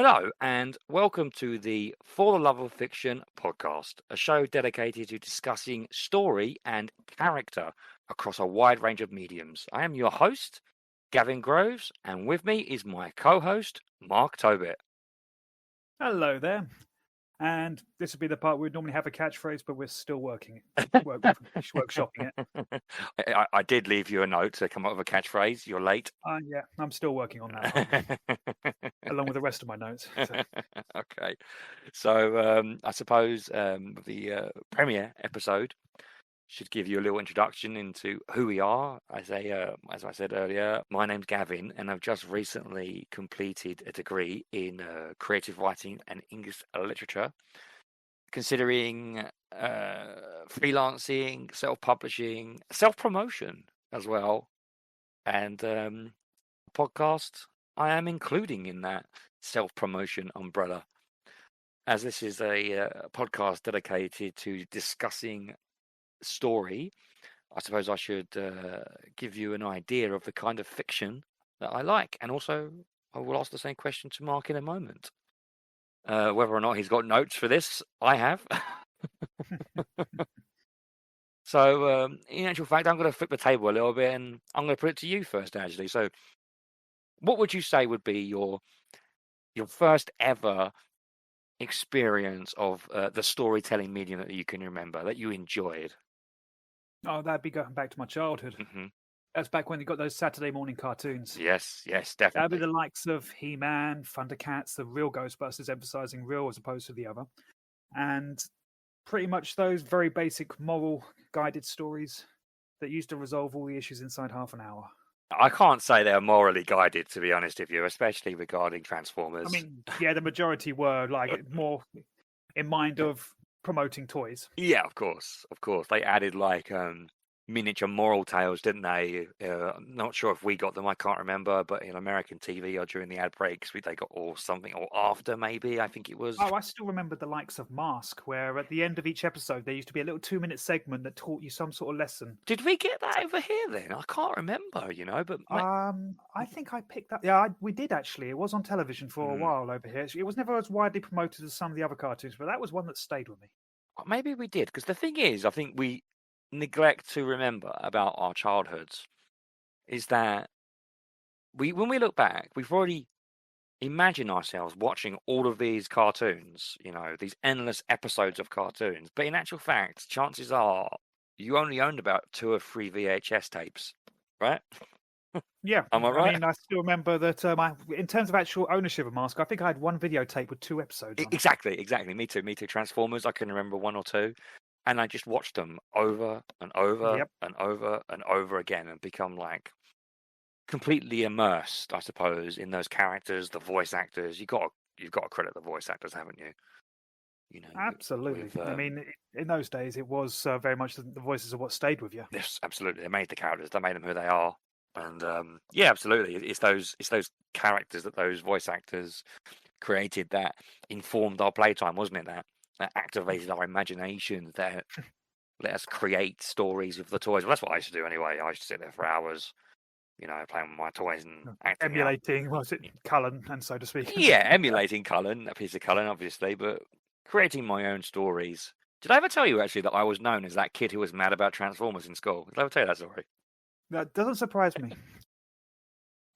Hello, and welcome to the For the Love of Fiction podcast, a show dedicated to discussing story and character across a wide range of mediums. I am your host, Gavin Groves, and with me is my co host, Mark Tobit. Hello there. And this would be the part we'd normally have a catchphrase, but we're still workshopping it. I did leave you a note to come up with a catchphrase. You're late. Yeah, I'm still working on that one, along with the rest of my notes. So. Okay. So I suppose the premiere episode should give you a little introduction into who we are. As I said earlier, my name's Gavin, and I've just recently completed a degree in creative writing and English literature, considering freelancing, self-publishing, self-promotion as well, and podcast I am including in that self-promotion umbrella, as this is a podcast dedicated to discussing story. I suppose I should give you an idea of the kind of fiction that I like, and also I will ask the same question to Mark in a moment. Whether or not he's got notes for this, I have. So, in actual fact, I'm going to flip the table a little bit, and I'm going to put it to you first, actually. So, what would you say would be your first ever experience of the storytelling medium that you can remember, that you enjoyed? Oh, that'd be going back to my childhood. Mm-hmm. That's back when you got those Saturday morning cartoons. Yes, definitely. That'd be the likes of He-Man, Thundercats, the real Ghostbusters, emphasizing real as opposed to the other. And pretty much those very basic moral guided stories that used to resolve all the issues inside half an hour. I can't say they're morally guided, to be honest with you, especially regarding Transformers. I mean, yeah, the majority were like more in mind of promoting toys. Yeah, of course. They added like miniature moral tales, didn't they? Not sure if we got them, I can't remember, but in American TV or during the ad breaks, they got or something, or after maybe, I think it was. Oh, I still remember the likes of Mask, where at the end of each episode there used to be a little 2-minute segment that taught you some sort of lesson. Did we get that over here then? I can't remember, but I think I picked that. Yeah, we did actually. It was on television for a while over here. It was never as widely promoted as some of the other cartoons, but that was one that stayed with me. Maybe we did, because the thing is, I think we neglect to remember about our childhoods is that when we look back, we've already imagined ourselves watching all of these cartoons, these endless episodes of cartoons. But in actual fact, chances are you only owned about 2 or 3 VHS tapes, right? Yeah, am I right? I mean, I still remember that. In terms of actual ownership of Mask, I think I had one videotape with 2 episodes. Exactly. Me too. Transformers, I can remember 1 or 2. And I just watched them over and over and over and over again, and become like completely immersed, I suppose, in those characters, the voice actors. You've got to credit the voice actors, haven't you? Absolutely. I mean, in those days, it was very much the voices of what stayed with you. Yes, absolutely. They made the characters. They made them who they are. And yeah, absolutely. It's those characters that those voice actors created that informed our playtime, wasn't it? That activated our imagination, that let us create stories with the toys. Well, that's what I used to do anyway. I used to sit there for hours, playing with my toys and emulating, was it Cullen, and so to speak? Yeah, emulating Cullen, a piece of Cullen, obviously, but creating my own stories. Did I ever tell you, actually, that I was known as that kid who was mad about Transformers in school? Did I ever tell you that story? That doesn't surprise me.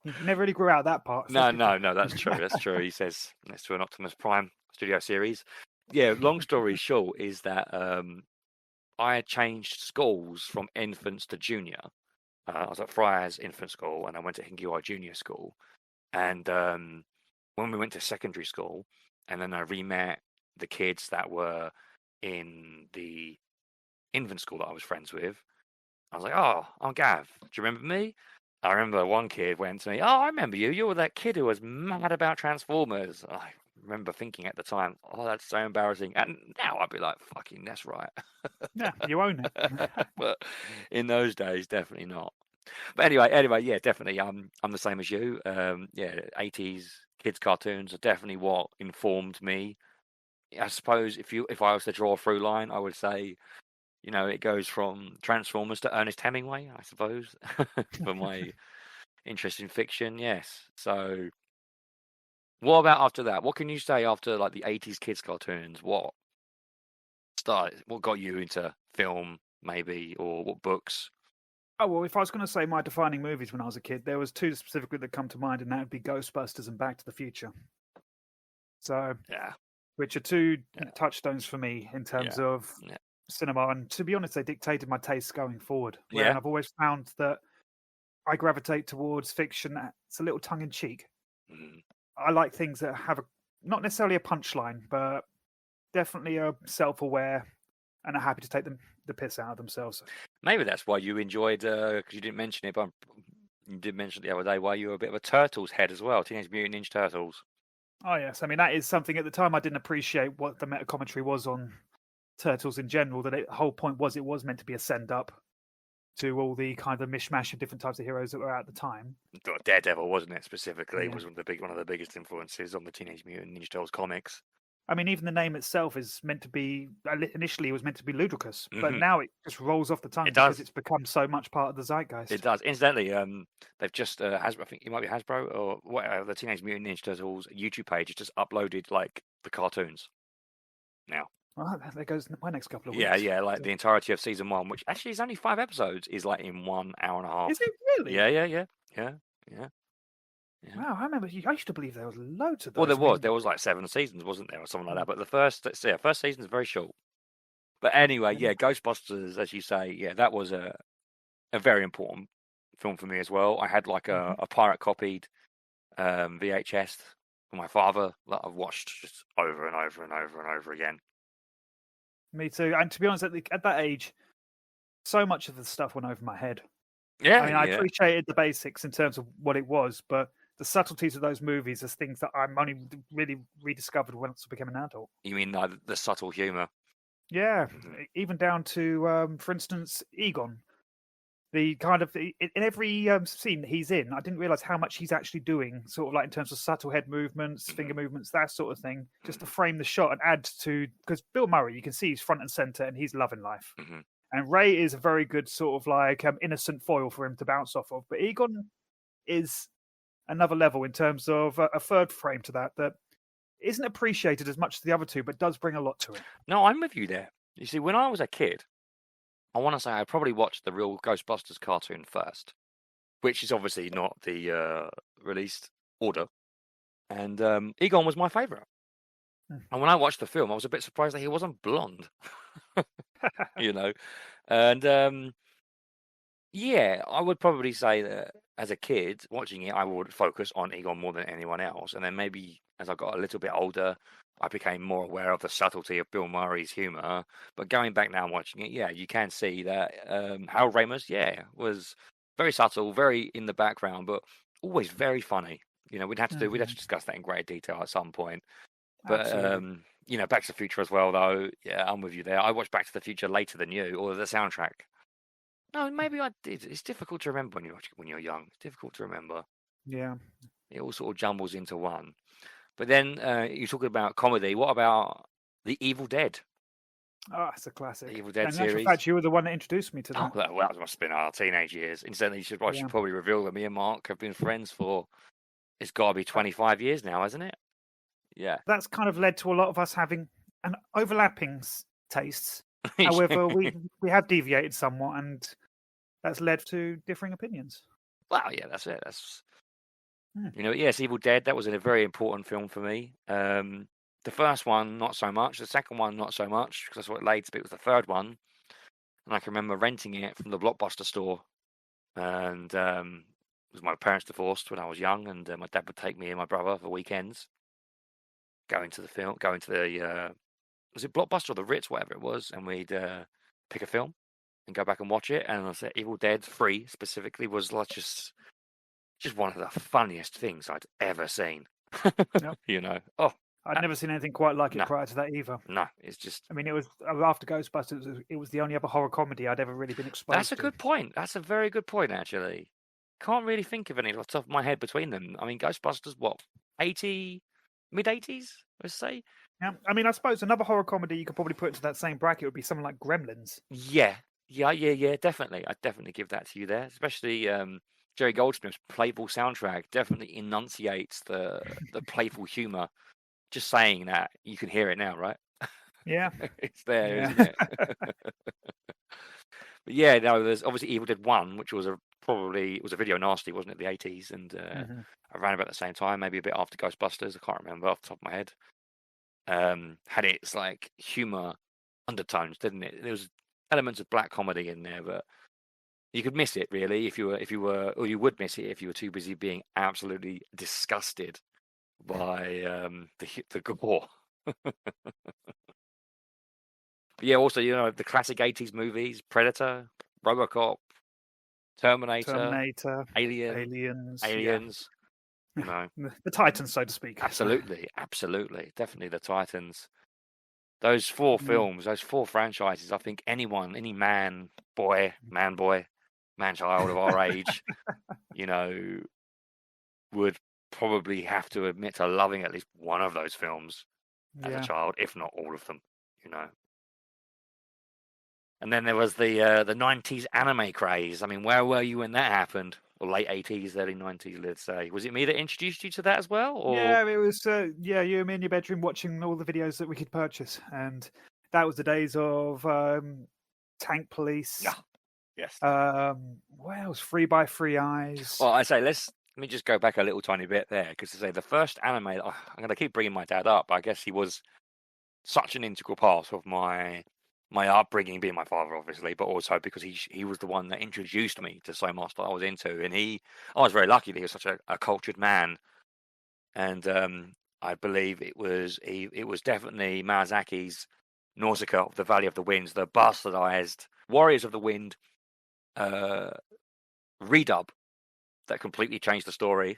You never really grew out of that part. No, that's true. That's true. He says next to an Optimus Prime studio series. Yeah, long story short is that I had changed schools from infants to junior. I was at Friars Infant School, and I went to Hinkley Junior School. And when we went to secondary school, and then I re-met the kids that were in the infant school that I was friends with, I was like, "Oh, I'm Gav. Do you remember me?" I remember one kid went to me, "Oh, I remember you. You were that kid who was mad about Transformers." I remember thinking at the time, "Oh, that's so embarrassing." And now I'd be like, "Fucking, that's right." Yeah, you own it. But in those days, definitely not. But anyway, yeah, definitely. I'm the same as you. Yeah, 80s kids cartoons are definitely what informed me. I suppose if I was to draw a through line, I would say, it goes from Transformers to Ernest Hemingway, I suppose, for my interest in fiction. Yes. So What about after that? What can you say after like the 80s kids cartoons? What got you into film, maybe, or what books? Oh, well, if I was going to say my defining movies when I was a kid, there was two specifically that come to mind, and that would be Ghostbusters and Back to the Future. So, Yeah. which are two touchstones for me in terms of cinema. And to be honest, they dictated my tastes going forward. And I've always found that I gravitate towards fiction that's a little tongue-in-cheek. I like things that have not necessarily a punchline, but definitely are self-aware and are happy to take the piss out of themselves. Maybe that's why you enjoyed, because you didn't mention it, but you did mention it the other day, why you were a bit of a Turtles head as well, Teenage Mutant Ninja Turtles. Oh, yes. I mean, that is something at the time I didn't appreciate what the meta commentary was on Turtles in general, that the whole point was it was meant to be a send-up to all the kind of mishmash of different types of heroes that were out at the time. Daredevil, wasn't it, specifically, was one of the biggest influences on the Teenage Mutant Ninja Turtles comics. I mean, even the name itself is meant to be, initially it was meant to be ludicrous, but now it just rolls off the tongue because it's become so much part of the zeitgeist. It does. Incidentally, they've just, I think it might be Hasbro or whatever, the Teenage Mutant Ninja Turtles YouTube page has just uploaded, like, the cartoons now. Well, there goes my next couple of weeks. Yeah, like the entirety of season 1, which actually is only 5 episodes, is like in 1 hour and a half. Is it really? Yeah. Wow, I remember. I used to believe there was loads of those. Well, there was like 7 seasons, wasn't there, or something like that? But the first season is very short. But anyway, Ghostbusters, as you say, that was a very important film for me as well. I had like a pirate copied VHS for my father that I've watched just over and over and over and over again. Me too. And to be honest, at that age, so much of the stuff went over my head. Yeah, I mean, I appreciated the basics in terms of what it was, but the subtleties of those movies are things that I'm only really rediscovered once I became an adult. You mean the subtle humour? Yeah, even down to, for instance, Egon. The kind of in every scene that he's in, I didn't realize how much he's actually doing, sort of like in terms of subtle head movements, finger movements, that sort of thing, just to frame the shot and add to, because Bill Murray, you can see he's front and center and he's loving life. And Ray is a very good sort of like innocent foil for him to bounce off of. But Egon is another level in terms of a third frame to that isn't appreciated as much as the other two, but does bring a lot to it. No, I'm with you there. You see, when I was a kid, I want to say I probably watched the real Ghostbusters cartoon first, which is obviously not the released order. And Egon was my favourite. And when I watched the film, I was a bit surprised that he wasn't blonde. And I would probably say that as a kid watching it, I would focus on Egon more than anyone else. And then maybe as I got a little bit older, I became more aware of the subtlety of Bill Murray's humour. But going back now and watching it, you can see that Harold Ramis, was very subtle, very in the background, but always very funny. We'd have to discuss that in great detail at some point. But Back to the Future as well, though. Yeah, I'm with you there. I watched Back to the Future later than you, or the soundtrack. No, maybe I did. It's difficult to remember when you're young. It's difficult to remember. Yeah, it all sort of jumbles into one. But then you're talking about comedy. What about The Evil Dead? Oh, it's a classic. The Evil Dead and series. In fact, you were the one that introduced me to that. Oh, that must have been our teenage years. Incidentally, I should probably reveal that me and Mark have been friends for, it's got to be 25 years now, hasn't it? Yeah. That's kind of led to a lot of us having an overlapping tastes. However, we have deviated somewhat, and that's led to differing opinions. Well, yeah, that's it. Yes, Evil Dead, that was a very important film for me. The first one, not so much. The second one, not so much, because I saw it later, but it was the third one. And I can remember renting it from the Blockbuster store. And it was my parents divorced when I was young, and my dad would take me and my brother for weekends. Going to the was it Blockbuster or the Ritz, whatever it was, and we'd pick a film and go back and watch it. And I said Evil Dead 3 specifically was like just one of the funniest things I'd ever seen. I'd never seen anything quite like it prior to that either. No, it's just... I mean, it was after Ghostbusters, it was the only other horror comedy I'd ever really been exposed to. That's a good point. That's a very good point, actually. Can't really think of any off the top of my head between them. I mean, Ghostbusters, what, mid-80s, let's say? Yeah, I mean, I suppose another horror comedy you could probably put into that same bracket would be something like Gremlins. Yeah, definitely. I'd definitely give that to you there, especially Jerry Goldsmith's playful soundtrack definitely enunciates the playful humor. Just saying that, you can hear it now, right? Yeah. It's there, Yeah. isn't it? But yeah, no, there's obviously Evil Dead 1, which was it was a video nasty, wasn't it? The 80s, and around about the same time, maybe a bit after Ghostbusters. I can't remember off the top of my head. Had its like humor undertones, didn't it? There was elements of black comedy in there, but you could miss it really if you were, or you would miss it if you were too busy being absolutely disgusted by the gore. But yeah, also, you know, the classic 80s movies, Predator, RoboCop, Terminator, Aliens. Yeah. You know, The Titans, so to speak. absolutely, definitely the Titans. Those 4 films, those 4 franchises, I think any man, child of our age, you know, would probably have to admit to loving at least one of those films as a child, if not all of them, you know. And then there was the 90s anime craze. I mean, where were you when that happened? Or late 80s, early 90s, let's say. Was it me that introduced you to that as well? Or... Yeah, it was, you and me in your bedroom watching all the videos that we could purchase. And that was the days of Tank Police. Yeah. Yes. What else? 3 by 3 Eyes. Well, I say, let me just go back a little tiny bit there. Because to say the first anime, I'm going to keep bringing my dad up. I guess he was such an integral part of my upbringing, being my father, obviously, but also because he was the one that introduced me to so much that I was into, and I was very lucky that he was such a cultured man, and I believe it was definitely Miyazaki's Nausicaa of the Valley of the Winds, the bastardized Warriors of the Wind redub that completely changed the story,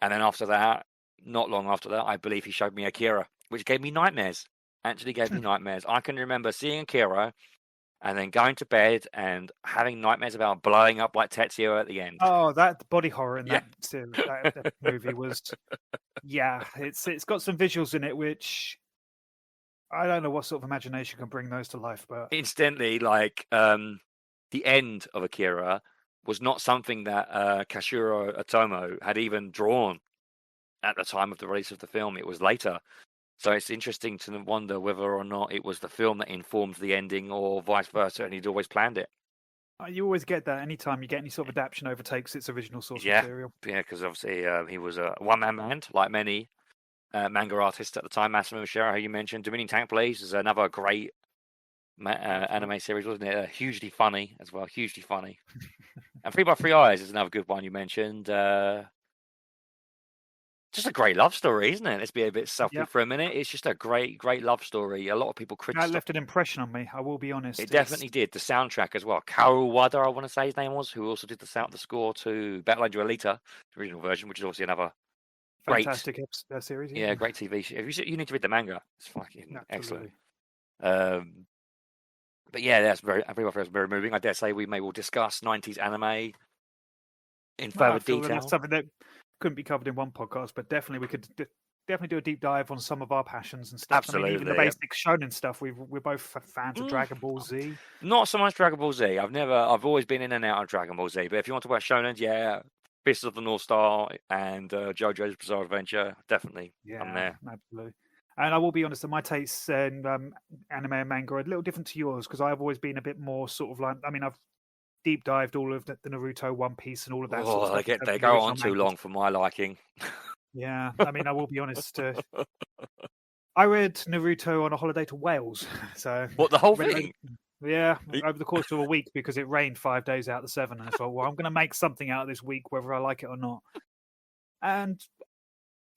and then after that, not long after that, I believe he showed me Akira, which gave me nightmares. Actually gave me nightmares. I can remember seeing Akira and then going to bed and having nightmares about blowing up like Tetsuo at the end. Oh, that body horror in that movie was, it's got some visuals in it which I don't know what sort of imagination can bring those to life, but instantly, like the end of Akira was not something that Kashiro Otomo had even drawn at the time of the release of the film. It was later. So it's interesting to wonder whether or not it was the film that informed the ending or vice versa, and he'd always planned it. You always get that anytime you get any sort of adaptation overtakes its original source material. Yeah, because obviously he was a one-man band, like many manga artists at the time. Masamu Shiro, who you mentioned, Dominion Tank Police is another great anime series, wasn't it? Hugely funny as well, hugely funny. And 3 by 3 Eyes is another good one you mentioned. Just a great love story, isn't it? Let's be a bit selfish for a minute. It's just a great love story. A lot of people criticise. That left an impression on me, I will be honest. It definitely did. The soundtrack as well. Kaoru Wada, I want to say his name was, who also did the score to Battle Angel Alita, the original version, which is obviously another fantastic series. Yeah, great TV show. You need to read the manga. It's fucking excellent. But yeah, that's very moving. I dare say we will discuss 90s anime in further detail. That's something that couldn't be covered in one podcast, but definitely we could definitely do a deep dive on some of our passions and stuff. Absolutely. I mean, even the basic shonen stuff. We're both fans of Dragon Ball Z. Not so much Dragon Ball Z. I've always been in and out of Dragon Ball Z. But if you want to watch shonen, yeah, Fist of the North Star and JoJo's Bizarre Adventure, definitely. Yeah, I'm there. Absolutely. And I will be honest, that my tastes in anime and manga are a little different to yours, because I've always been a bit more sort of like, I mean, I've deep dived all of the Naruto, One Piece, and all of that. Sort of stuff. They go on too long for my liking. Yeah, I mean, I will be honest. I read Naruto on a holiday to Wales. So what, the whole thing? Yeah, over the course of a week, because it rained 5 days out of the 7, and I thought, well, I'm going to make something out of this week, whether I like it or not. And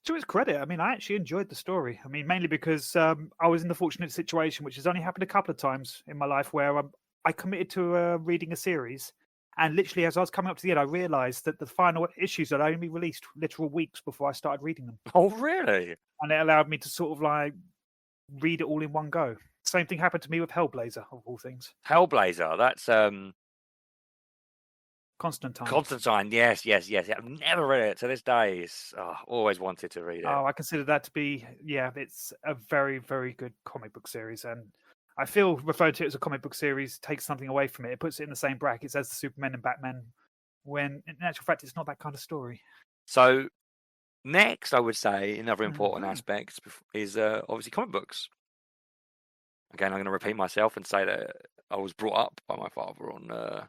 to its credit, I mean, I actually enjoyed the story. I mean, mainly because I was in the fortunate situation, which has only happened a couple of times in my life, where I committed to reading a series, and literally as I was coming up to the end, I realised that the final issues had only released literal weeks before I started reading them. Oh, really? And it allowed me to sort of like read it all in one go. Same thing happened to me with Hellblazer, of all things. Hellblazer, that's Constantine, yes. I've never read it to this day. Always wanted to read it. Oh, I consider that to be, it's a very, very good comic book series. And I feel referred to it as a comic book series takes something away from it. It puts it in the same brackets as the Superman and Batman when in actual fact it's not that kind of story. So next, I would say another important Mhm. aspect is obviously comic books. Again, I'm going to repeat myself and say that I was brought up by my father on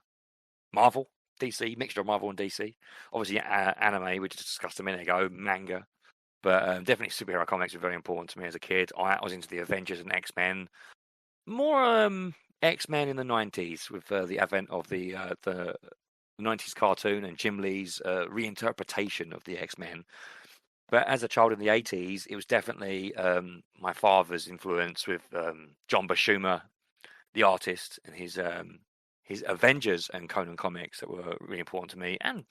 Marvel, DC, mixture of Marvel and DC. Obviously, anime, we just discussed a minute ago, manga. But definitely superhero comics were very important to me as a kid. I was into the Avengers and X-Men. More X-Men in the 90s with the advent of the 90s cartoon and Jim Lee's reinterpretation of the X-Men. But as a child in the 80s, it was definitely my father's influence with John Buscema, the artist, and his Avengers and Conan comics that were really important to me, and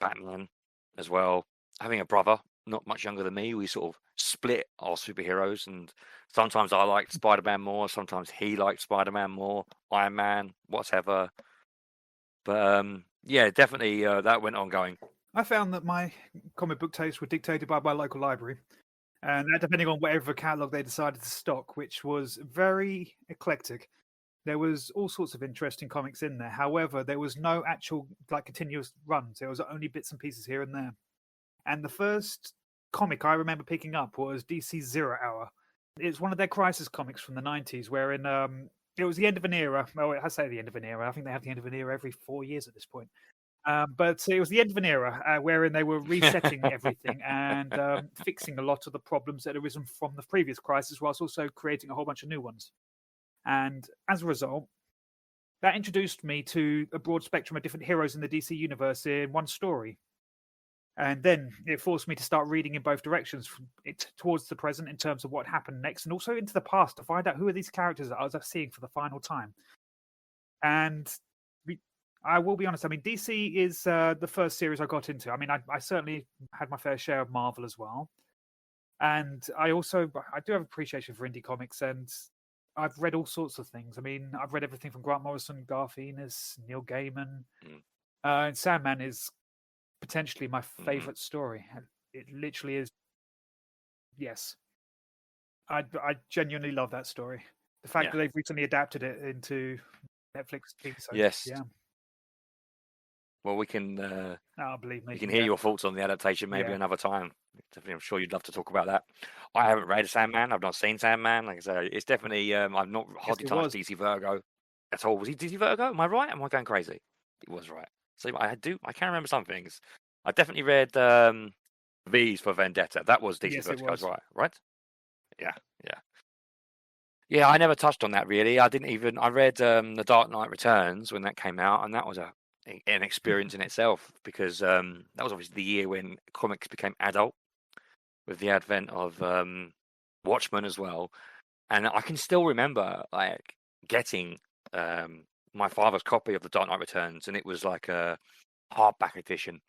Batman as well. Having a brother not much younger than me, we sort of split our superheroes, and sometimes I liked Spider-Man more, sometimes he liked Spider-Man more, Iron Man, whatever. But yeah, definitely that went on going. I found that my comic book tastes were dictated by my local library, and that depending on whatever catalogue they decided to stock, which was very eclectic. There was all sorts of interesting comics in there. However, there was no actual continuous runs. There was only bits and pieces here and there. And the first comic I remember picking up was DC Zero Hour. It's one of their Crisis comics from the 90s, wherein it was the end of an era. Well, I say the end of an era. I think they have the end of an era every 4 years at this point. But it was the end of an era wherein they were resetting everything and fixing a lot of the problems that had arisen from the previous crisis, whilst also creating a whole bunch of new ones. And as a result, that introduced me to a broad spectrum of different heroes in the DC universe in one story. And then it forced me to start reading in both directions, towards the present in terms of what happened next, and also into the past to find out who are these characters that I was seeing for the final time. And I will be honest, I mean, DC is the first series I got into. I mean, I certainly had my fair share of Marvel as well. And I do have appreciation for indie comics, and I've read all sorts of things. I mean, I've read everything from Grant Morrison, Garth Ennis, Neil Gaiman. And Sandman is potentially my favorite story. It literally is. Yes. I genuinely love that story. The fact that they've recently adapted it into Netflix TV. So, yes. Yeah. Well, we can. Believe me. We can hear your thoughts on the adaptation maybe another time. Definitely, I'm sure you'd love to talk about that. I haven't read Sandman. I've not seen Sandman. Like I say, it's definitely. I've not hardly touched DC Vertigo at all. Was he DC Vertigo? Am I right? Am I going crazy? It was right. So I can remember some things. I definitely read V's for Vendetta. That was DC Vertigo, right? Yeah. I never touched on that really. I read The Dark Knight Returns when that came out, and that was an experience in itself, because that was obviously the year when comics became adult with the advent of Watchmen as well. And I can still remember getting my father's copy of The Dark Knight Returns, and it was like a hardback edition,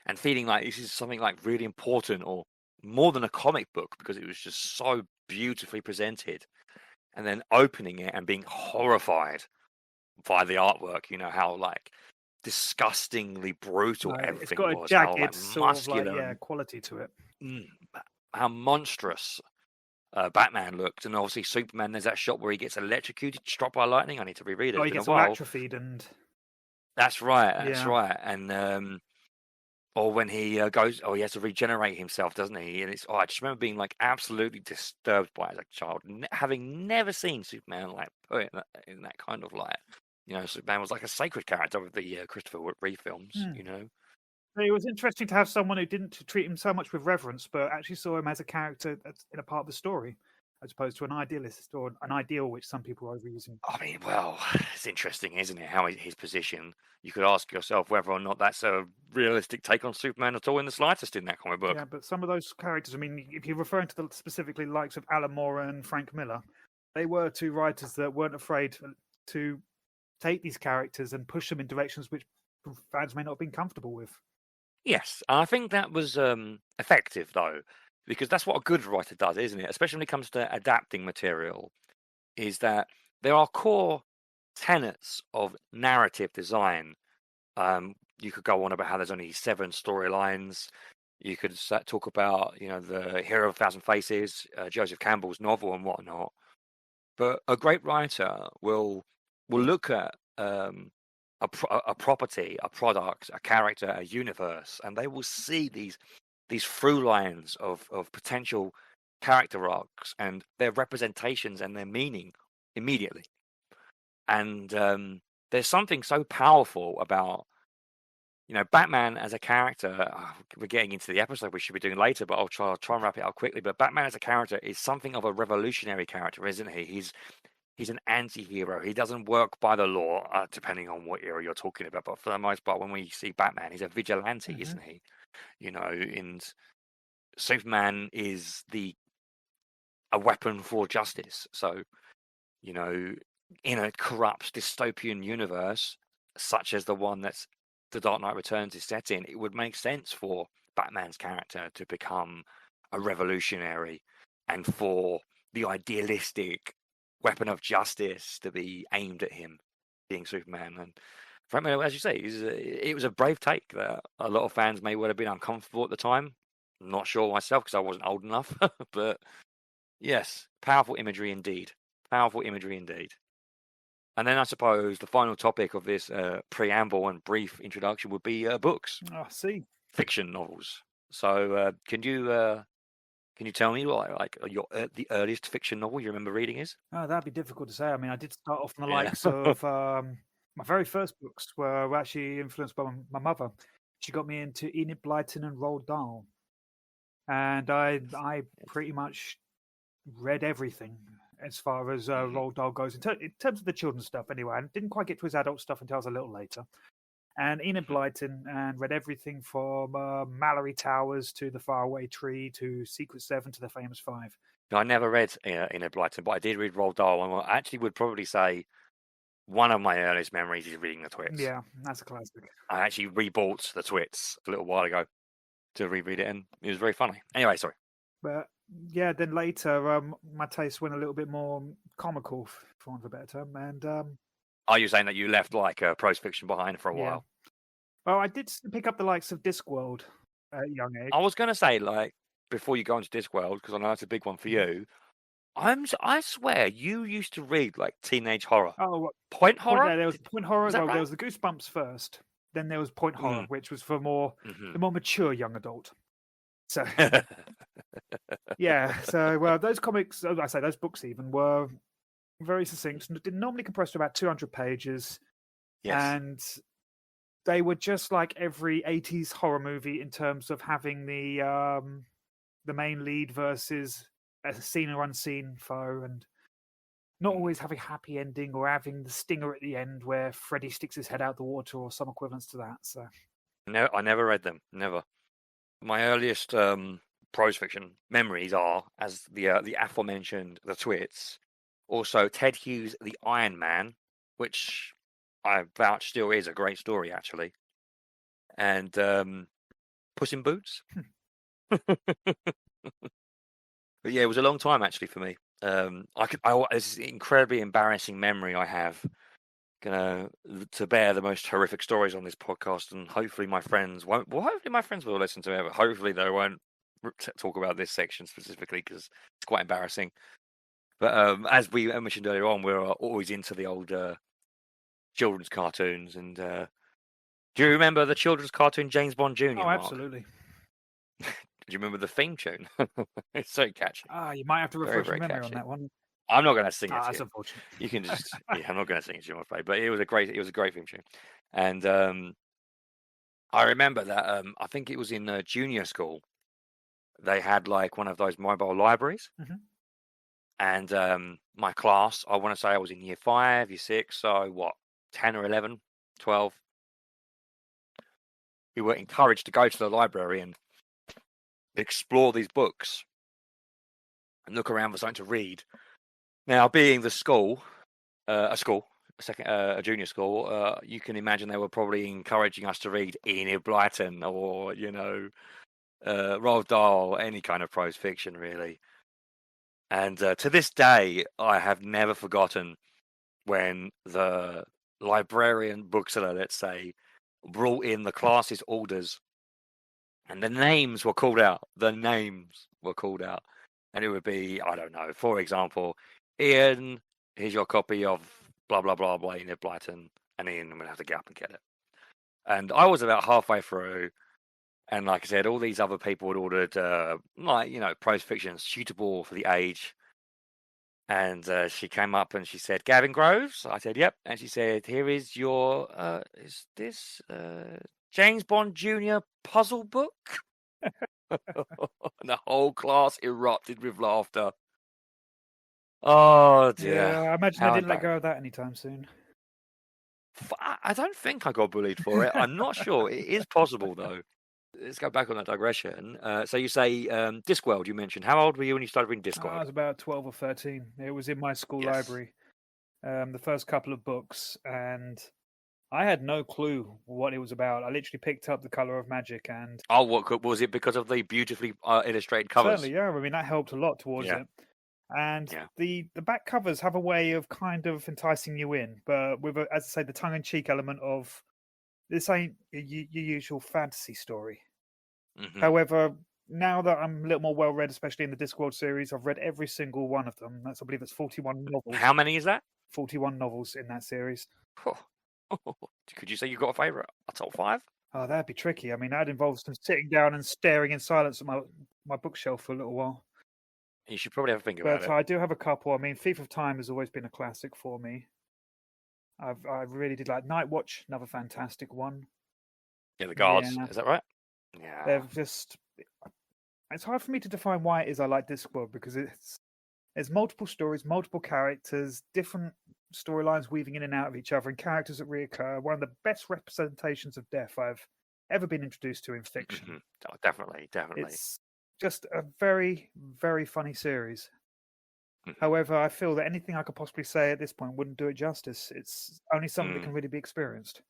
and feeling like this is something like really important or more than a comic book, because it was just so beautifully presented, and then opening it and being horrified by the artwork, how disgustingly brutal everything was. It's got a jagged muscular quality to it. How monstrous Batman looked, and obviously Superman. There's that shot where he gets electrocuted, struck by lightning. I need to reread it. Oh, he gets all atrophied, and that's right. And or when he goes, he has to regenerate himself, doesn't he? And I just remember being absolutely disturbed by it as a child, having never seen Superman put in that kind of light. Superman was like a sacred character of the Christopher Reeve films. It was interesting to have someone who didn't treat him so much with reverence, but actually saw him as a character that's in a part of the story, as opposed to an idealist or an ideal, which some people are overusing. I mean, well, it's interesting, isn't it? How his position. You could ask yourself whether or not that's a realistic take on Superman at all in the slightest in that comic book. Yeah, but some of those characters, I mean, if you're referring to specifically likes of Alan Moore and Frank Miller, they were two writers that weren't afraid to take these characters and push them in directions which fans may not have been comfortable with. Yes, and I think that was effective, though, because that's what a good writer does, isn't it? Especially when it comes to adapting material, is that there are core tenets of narrative design. You could go on about how there's only 7 storylines. You could talk about, the Hero of a Thousand Faces, Joseph Campbell's novel and whatnot. But a great writer will look at a a property, a product, a character, a universe, and they will see these through lines of potential character arcs and their representations and their meaning immediately. And there's something so powerful about, Batman as a character. We're getting into the episode we should be doing later, but I'll try and wrap it up quickly. But Batman as a character is something of a revolutionary character, isn't he? He's an anti-hero. He doesn't work by the law, depending on what era you're talking about. But for the most part, when we see Batman, he's a vigilante, isn't he? And Superman is a weapon for justice. So, in a corrupt dystopian universe, such as the one that's The Dark Knight Returns is set in, it would make sense for Batman's character to become a revolutionary and for the idealistic weapon of justice to be aimed at him, being Superman. And frankly, as you say, it was a brave take that a lot of fans may well have been uncomfortable at the time. I'm not sure myself because I wasn't old enough, but yes, powerful imagery indeed. Powerful imagery indeed. And then I suppose the final topic of this preamble and brief introduction would be books. I see. Fiction novels. So can you tell me what the earliest fiction novel you remember reading is? Oh, that'd be difficult to say. I mean, I did start off on the likes of my very first books were actually influenced by my mother. She got me into Enid Blyton and Roald Dahl, and I pretty much read everything as far as Roald Dahl goes in terms of the children's stuff. Anyway, I didn't quite get to his adult stuff until I was a little later. And Enid Blyton, and read everything from Mallory Towers to The Faraway Tree to Secret Seven to The Famous Five. I never read Enid Blyton, but I did read Roald Dahl, and I actually would probably say one of my earliest memories is reading The Twits. Yeah, that's a classic. I actually rebought The Twits a little while ago to reread it, and it was very funny. Anyway, sorry. But yeah, then later my taste went a little bit more comical, for want of a better term. And are you saying that you left prose fiction behind for a while? Well, I did pick up the likes of Discworld at a young age. I was going to say, before you go into Discworld, because I know that's a big one for you, I swear you used to read teenage horror. Oh, point horror? Yeah, there was point horror. Well, there was the Goosebumps first. Then there was point horror, which was for the more mature young adult. So yeah, so those comics, I say those books even were very succinct. Did normally compress to about 200 pages. Yes. And they were just like every 80s horror movie in terms of having the main lead versus a seen or unseen foe, and not always having a happy ending or having the stinger at the end where Freddy sticks his head out the water or some equivalence to that. So no, I never read them. Never. My earliest prose fiction memories are as the aforementioned The Twits, also Ted Hughes' The Iron Man, which I vouch still is a great story actually, and Puss in Boots. But yeah, it was a long time actually for me. This incredibly embarrassing memory I have, to bear the most horrific stories on this podcast, and hopefully my friends won't. Well, hopefully my friends will listen to it, but hopefully they won't talk about this section specifically because it's quite embarrassing. But as we mentioned earlier on, we're always into the old children's cartoons, and do you remember the children's cartoon James Bond Jr.? Oh, absolutely. Do you remember the theme tune? It's so catchy. You might have to refresh very your memory catchy. on that one. I'm not going to sing it. That's unfortunate. You can just, I'm not going to sing it to you, I'm afraid. But it was a great theme tune, and I remember that I think it was in junior school. They had one of those mobile libraries, and my class, I want to say I was in year 5, year 6, so 10 or 11, 12. We were encouraged to go to the library and explore these books and look around for something to read. Now, being the school, a junior school, you can imagine they were probably encouraging us to read Enid Blyton or Roald Dahl, any kind of prose fiction, really. And to this day, I have never forgotten when the librarian bookseller, let's say, brought in the class's orders, and the names were called out. And it would be, I don't know, for example, Ian, here's your copy of blah, blah, blah, blah, Enid Blyton. and then I'm going to have to get up and get it. And I was about halfway through, and like I said, all these other people had ordered, prose fiction suitable for the age. And she came up and she said, "Gavin Groves?" I said, "Yep." And she said, "Here is your, is this James Bond Jr. puzzle book?" And the whole class erupted with laughter. Oh dear! Yeah, I imagine they How didn't let embarrassing. go of that anytime soon. I don't think I got bullied for it. I'm not sure. It is possible though. Let's go back on that digression. So you say Discworld, you mentioned. How old were you when you started reading I Discworld? was about 12 or 13. It was in my school Yes. library, the first couple of books, and I had no clue what it was about. I literally picked up The Color of Magic, and Oh, what was it? Because of the beautifully illustrated covers? certainly, yeah. I mean, that helped a lot towards Yeah. it. And Yeah. the back covers have a way of kind of enticing you in, but with, as I say, the tongue-in-cheek element of this ain't your usual fantasy story. Mhm. However, now that I'm a little more well-read, especially in the Discworld series, I've read every single one of them. I believe it's 41 novels. How many is that? 41 novels in that series. Could you say you got a favourite? A top 5? Oh, that'd be tricky. I mean, that involves some sitting down and staring in silence at my bookshelf for a little while. You should probably have a think about But it. I do have a couple. I mean, Thief of Time has always been a classic for me. I really did like Night Watch, another fantastic one. Yeah, the guards. Yeah. Is that right? Yeah. They're just. It's hard for me to define why it is I like Discworld, because there's multiple stories, multiple characters, different storylines weaving in and out of each other, and characters that reoccur. One of the best representations of death I've ever been introduced to in fiction. Mhm. Oh, definitely. It's just a very, very funny series. Mhm. However, I feel that anything I could possibly say at this point wouldn't do it justice. It's only something that can really be experienced.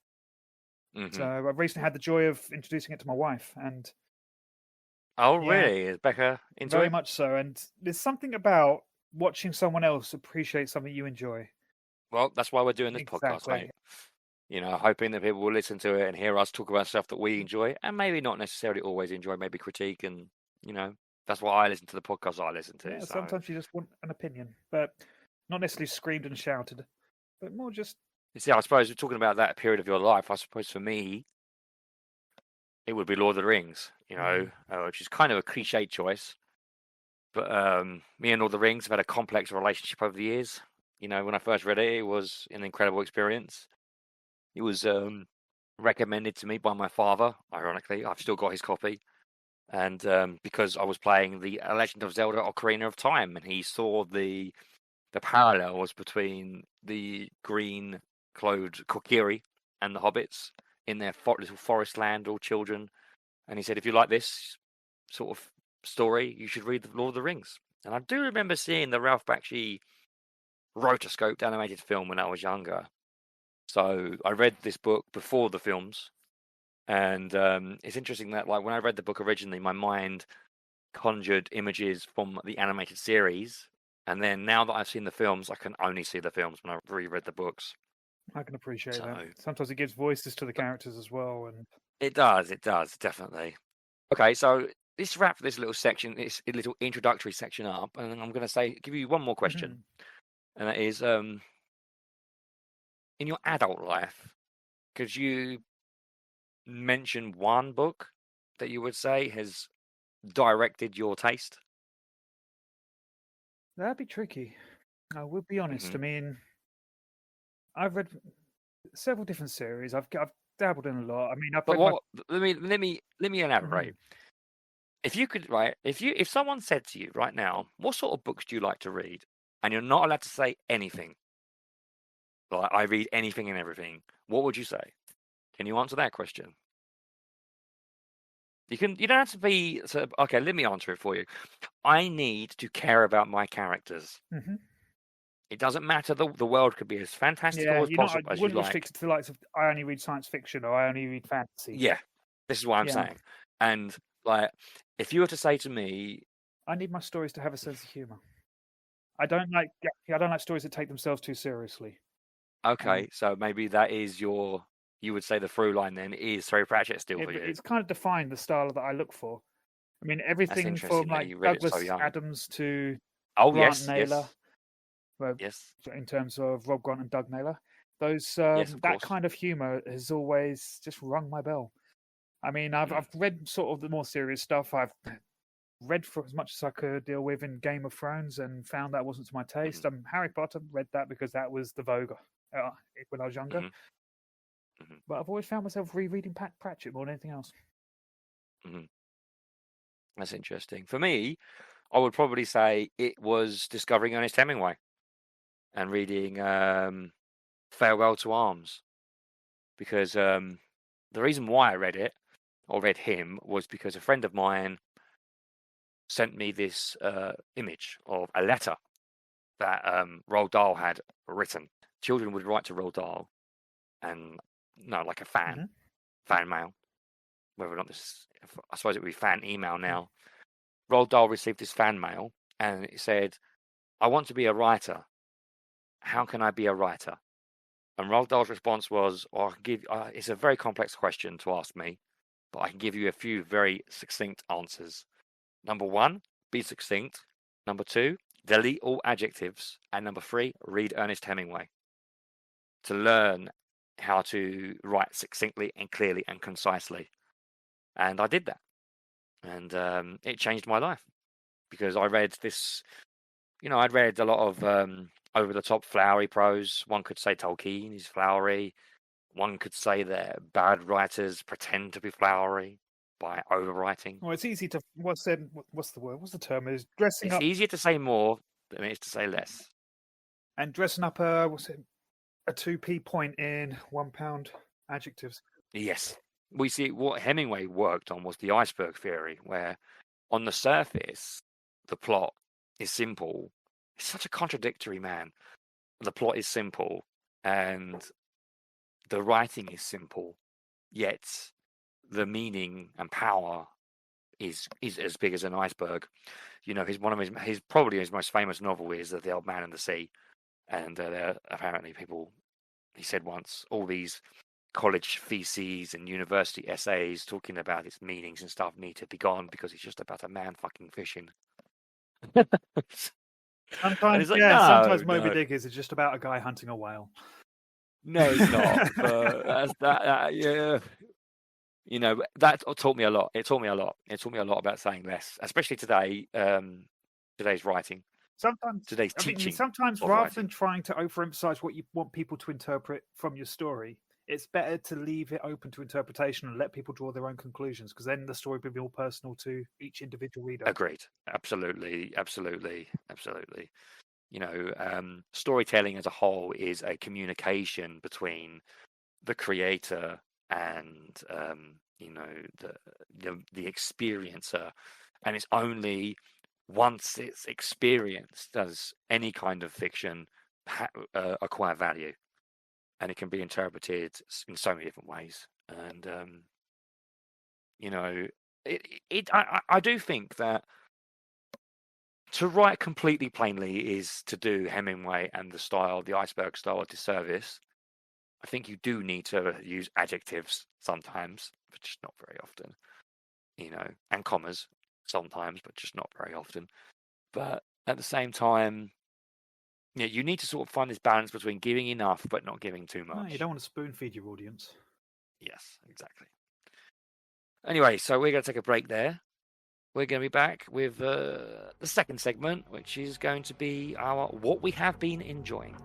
Mhm. So I've recently had the joy of introducing it to my wife, and Oh, yeah, really? Is Becca into very it? much so. And there's something about watching someone else appreciate something you enjoy. Well, that's why we're doing this podcast, Exactly. mate. You know, hoping that people will listen to it and hear us talk about stuff that we enjoy, and maybe not necessarily always enjoy, maybe critique, and that's why I listen to the podcasts I listen to. Yeah, So sometimes you just want an opinion, but not necessarily screamed and shouted, but more just. you see, I suppose we're talking about that period of your life. I suppose for me, it would be Lord of the Rings. Which is kind of a cliche choice, but me and Lord of the Rings have had a complex relationship over the years. When I first read it, it was an incredible experience. It was recommended to me by my father. Ironically, I've still got his copy, and because I was playing the Legend of Zelda: Ocarina of Time, and he saw the parallels between the green-clothed Kokiri and the hobbits in their little forest land, all children, and he said, "If you like this sort of story, you should read the Lord of the Rings." And I do remember seeing the Ralph Bakshi rotoscoped animated film when I was younger. So I read this book before the films, and it's interesting that when I read the book originally, my mind conjured images from the animated series, and then now that I've seen the films, I can only see the films when I reread the books. I can appreciate So that. Sometimes it gives voices to the characters as well, and it does, definitely. Okay, so let's wrap this little section, this little introductory section up, and then I'm going to give you one more question, and that is, in your adult life, could you mention one book that you would say has directed your taste? that'd be tricky. I would be honest. I mean, I've read several different series. I've dabbled in a lot. I mean, I've But read let me elaborate. If you could, if someone said to you right now, what sort of books do you like to read, and you're not allowed to say anything, like I read anything and everything, what would you say? Can you answer that question? You don't have to be okay. Let me answer it for you. I need to care about my characters. It doesn't matter. The world could be as fantastical as possible as you wouldn't like. restrict it to the likes of I only read science fiction or I only read fantasy. Yeah, this is what I'm saying. And if you were to say to me, I need my stories to have a sense of humor. I don't like stories that take themselves too seriously. Okay, so maybe that is you would say the through line then is Terry Pratchett still for you. It's kind of defined the style that I look for. I mean, everything from Douglas Adams to Grant Naylor. Yes. In terms of Rob Grant and Doug Naylor. Those Yes, of that course. kind of humor has always just rung my bell. I mean, I've read sort of the more serious stuff. I've read for as much as I could deal with in Game of Thrones and found that wasn't to my taste. Harry Potter, read that because that was the vogue when I was younger. Mm-hmm. But I've always found myself rereading Pratchett more than anything else. Mm-hmm. That's interesting. For me, I would probably say it was discovering Ernest Hemingway and reading Farewell to Arms, because the reason why I read it or read him was because a friend of mine sent me this image of a letter that Roald Dahl had written. Children would write to Roald Dahl, and like a fan mail. Whether or not this, I suppose it would be fan email now. Roald Dahl received this fan mail, and it said, "I want to be a writer. How can I be a writer?" And Roald Dahl's response was, "I can give." It's a very complex question to ask me, but I can give you a few very succinct answers. Number 1, be succinct. Number 2, delete all adjectives. And number 3, read Ernest Hemingway to learn how to write succinctly and clearly and concisely. And I did that. And it changed my life, because I read this, I'd read a lot of over-the-top flowery prose. One could say Tolkien is flowery. One could say that bad writers pretend to be flowery by overwriting. Well, it's easy to what's the word? What's the term? Is dressing It's up easier to say more than it is to say less. and dressing up a 2p point in £1 adjectives. Yes. We see what Hemingway worked on was the iceberg theory, where on the surface, the plot is simple. He's such a contradictory man. The plot is simple and the writing is simple, yet the meaning and power is as big as an iceberg. His probably his most famous novel is The Old Man and the Sea, and there apparently people, he said once, all these college theses and university essays talking about its meanings and stuff need to be gone because it's just about a man fucking fishing. Sometimes, like, sometimes Moby Dick is just about a guy hunting a whale. No, it's not. But yeah. That taught me a lot. It taught me a lot. It taught me a lot about saying less, especially today. Today's writing. Sometimes today's teaching. Sometimes rather than trying to overemphasize what you want people to interpret from your story, it's better to leave it open to interpretation and let people draw their own conclusions, because then the story will be more personal to each individual reader. Agreed. Absolutely. Storytelling as a whole is a communication between the creator and the experiencer, and it's only once it's experienced does any kind of fiction acquire value, and it can be interpreted in so many different ways. And I do think that to write completely plainly is to do Hemingway and the iceberg style, a disservice. I think you do need to use adjectives sometimes, but just not very often, and commas sometimes, but just not very often. But at the same time, you need to sort of find this balance between giving enough but not giving too much. No, you don't want to spoon feed your audience. Yes, exactly. Anyway, so we're going to take a break there. We're going to be back with the second segment, which is going to be our what we have been enjoying.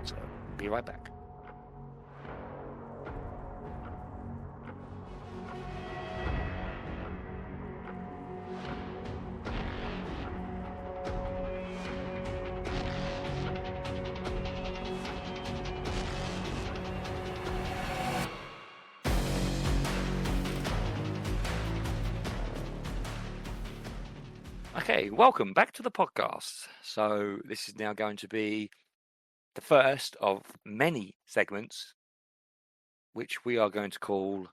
So, be right back. Okay, welcome back to the podcast. So this is now going to be the first of many segments, which we are going to call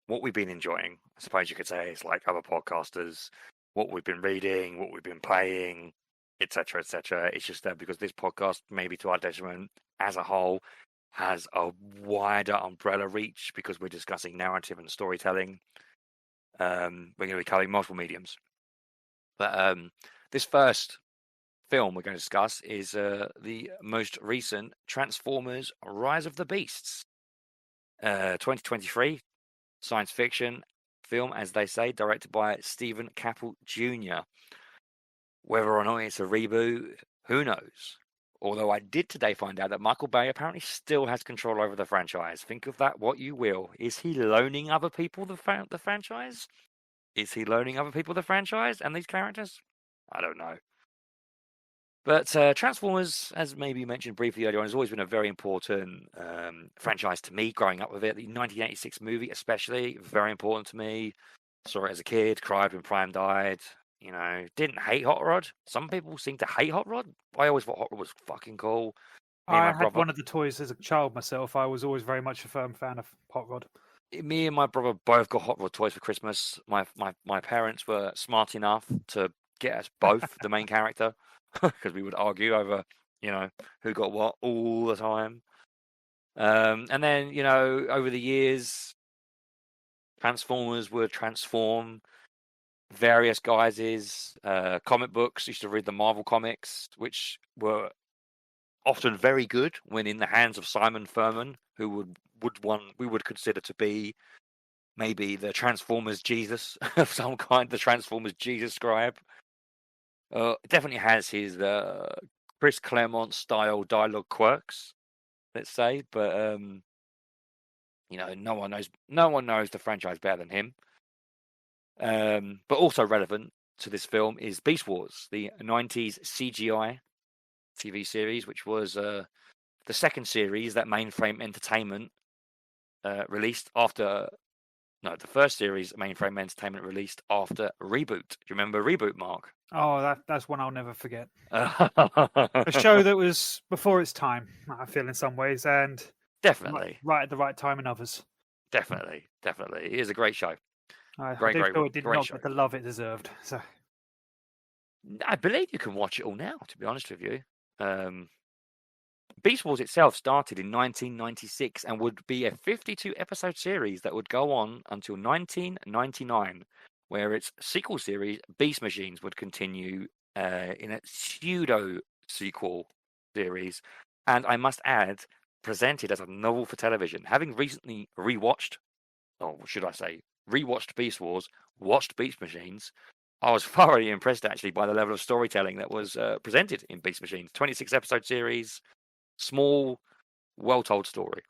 what we've been enjoying. I suppose you could say it's like other podcasters, what we've been reading, what we've been playing, etc., etc. It's just that because this podcast, maybe to our detriment as a whole, has a wider umbrella reach because we're discussing narrative and storytelling. We're going to be covering multiple mediums. But this first film we're going to discuss is the most recent Transformers: Rise of the Beasts, 2023 science fiction film, as they say, directed by Stephen Caple Jr. Whether or not it's a reboot, who knows? Although I did today find out that Michael Bay apparently still has control over the franchise. Think of that what you will. Is he loaning other people the franchise? Is he loaning other people the franchise and these characters? I don't know. But Transformers, as maybe mentioned briefly earlier on, has always been a very important franchise to me growing up with it. The 1986 movie especially, very important to me. Saw it as a kid, cried when Prime died. You know, didn't hate Hot Rod. Some people seem to hate Hot Rod. I always thought Hot Rod was fucking cool. I had one of the toys as a child myself. I was always very much a firm fan of Hot Rod. Me and my brother both got Hot Rod toys for Christmas. My parents were smart enough to get us both the main character, because we would argue over, you know, who got what all the time. And then, you know, over the years, Transformers would transform various guises. Comic books, used to read the Marvel comics, which were often very good when in the hands of Simon Furman, who we would consider to be maybe the Transformers Jesus of some kind, the Transformers Jesus scribe. It definitely has his Chris Claremont style dialogue quirks, let's say, but you know, no one knows the franchise better than him. But also relevant to this film is Beast Wars, the 90s CGI TV series, which was the second series that Mainframe Entertainment released after. No, the first series Mainframe Entertainment released after Reboot. Do you remember Reboot, Mark? Oh, that's one I'll never forget. A show that was before its time, I feel, in some ways, and definitely right at the right time in others. Definitely. It is a great show. I feel it did not get the love it deserved. So I believe you can watch it all now, to be honest with you. Beast Wars itself started in 1996 and would be a 52-episode series that would go on until 1999, where its sequel series, Beast Machines, would continue in a pseudo-sequel series, and I must add, presented as a novel for television. Having recently rewatched Beast Wars, watched Beast Machines, I was thoroughly impressed, actually, by the level of storytelling that was presented in Beast Machines. 26-episode series, small, well-told story.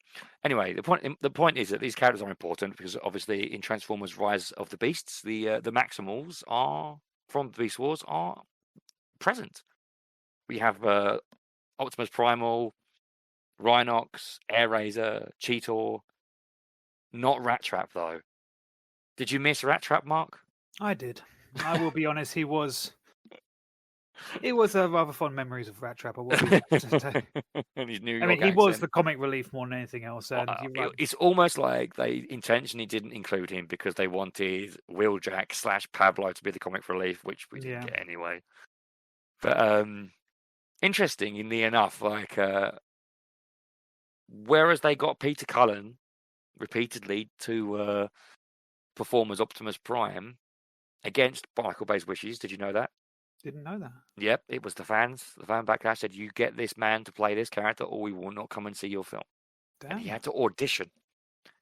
Anyway, the point is that these characters are important because, obviously, in Transformers: Rise of the Beasts, the Maximals are from Beast Wars are present. We have Optimus Primal, Rhinox, Air Razor, Cheetor. Not Rat Trap, though. Did you miss Rat Trap, Mark? I did. I will be honest. It was rather fond memories of Rat Trap. And his New York he accent. was the comic relief more than anything else. And it's almost like they intentionally didn't include him because they wanted Wheeljack / Pablo to be the comic relief, which we didn't get anyway. But interestingly enough, like whereas they got Peter Cullen repeatedly to perform as Optimus Prime against Michael Bay's wishes. Did you know that? Didn't know that. Yep, it was the fan backlash said, you get this man to play this character or we will not come and see your film. Damn. And he had to audition.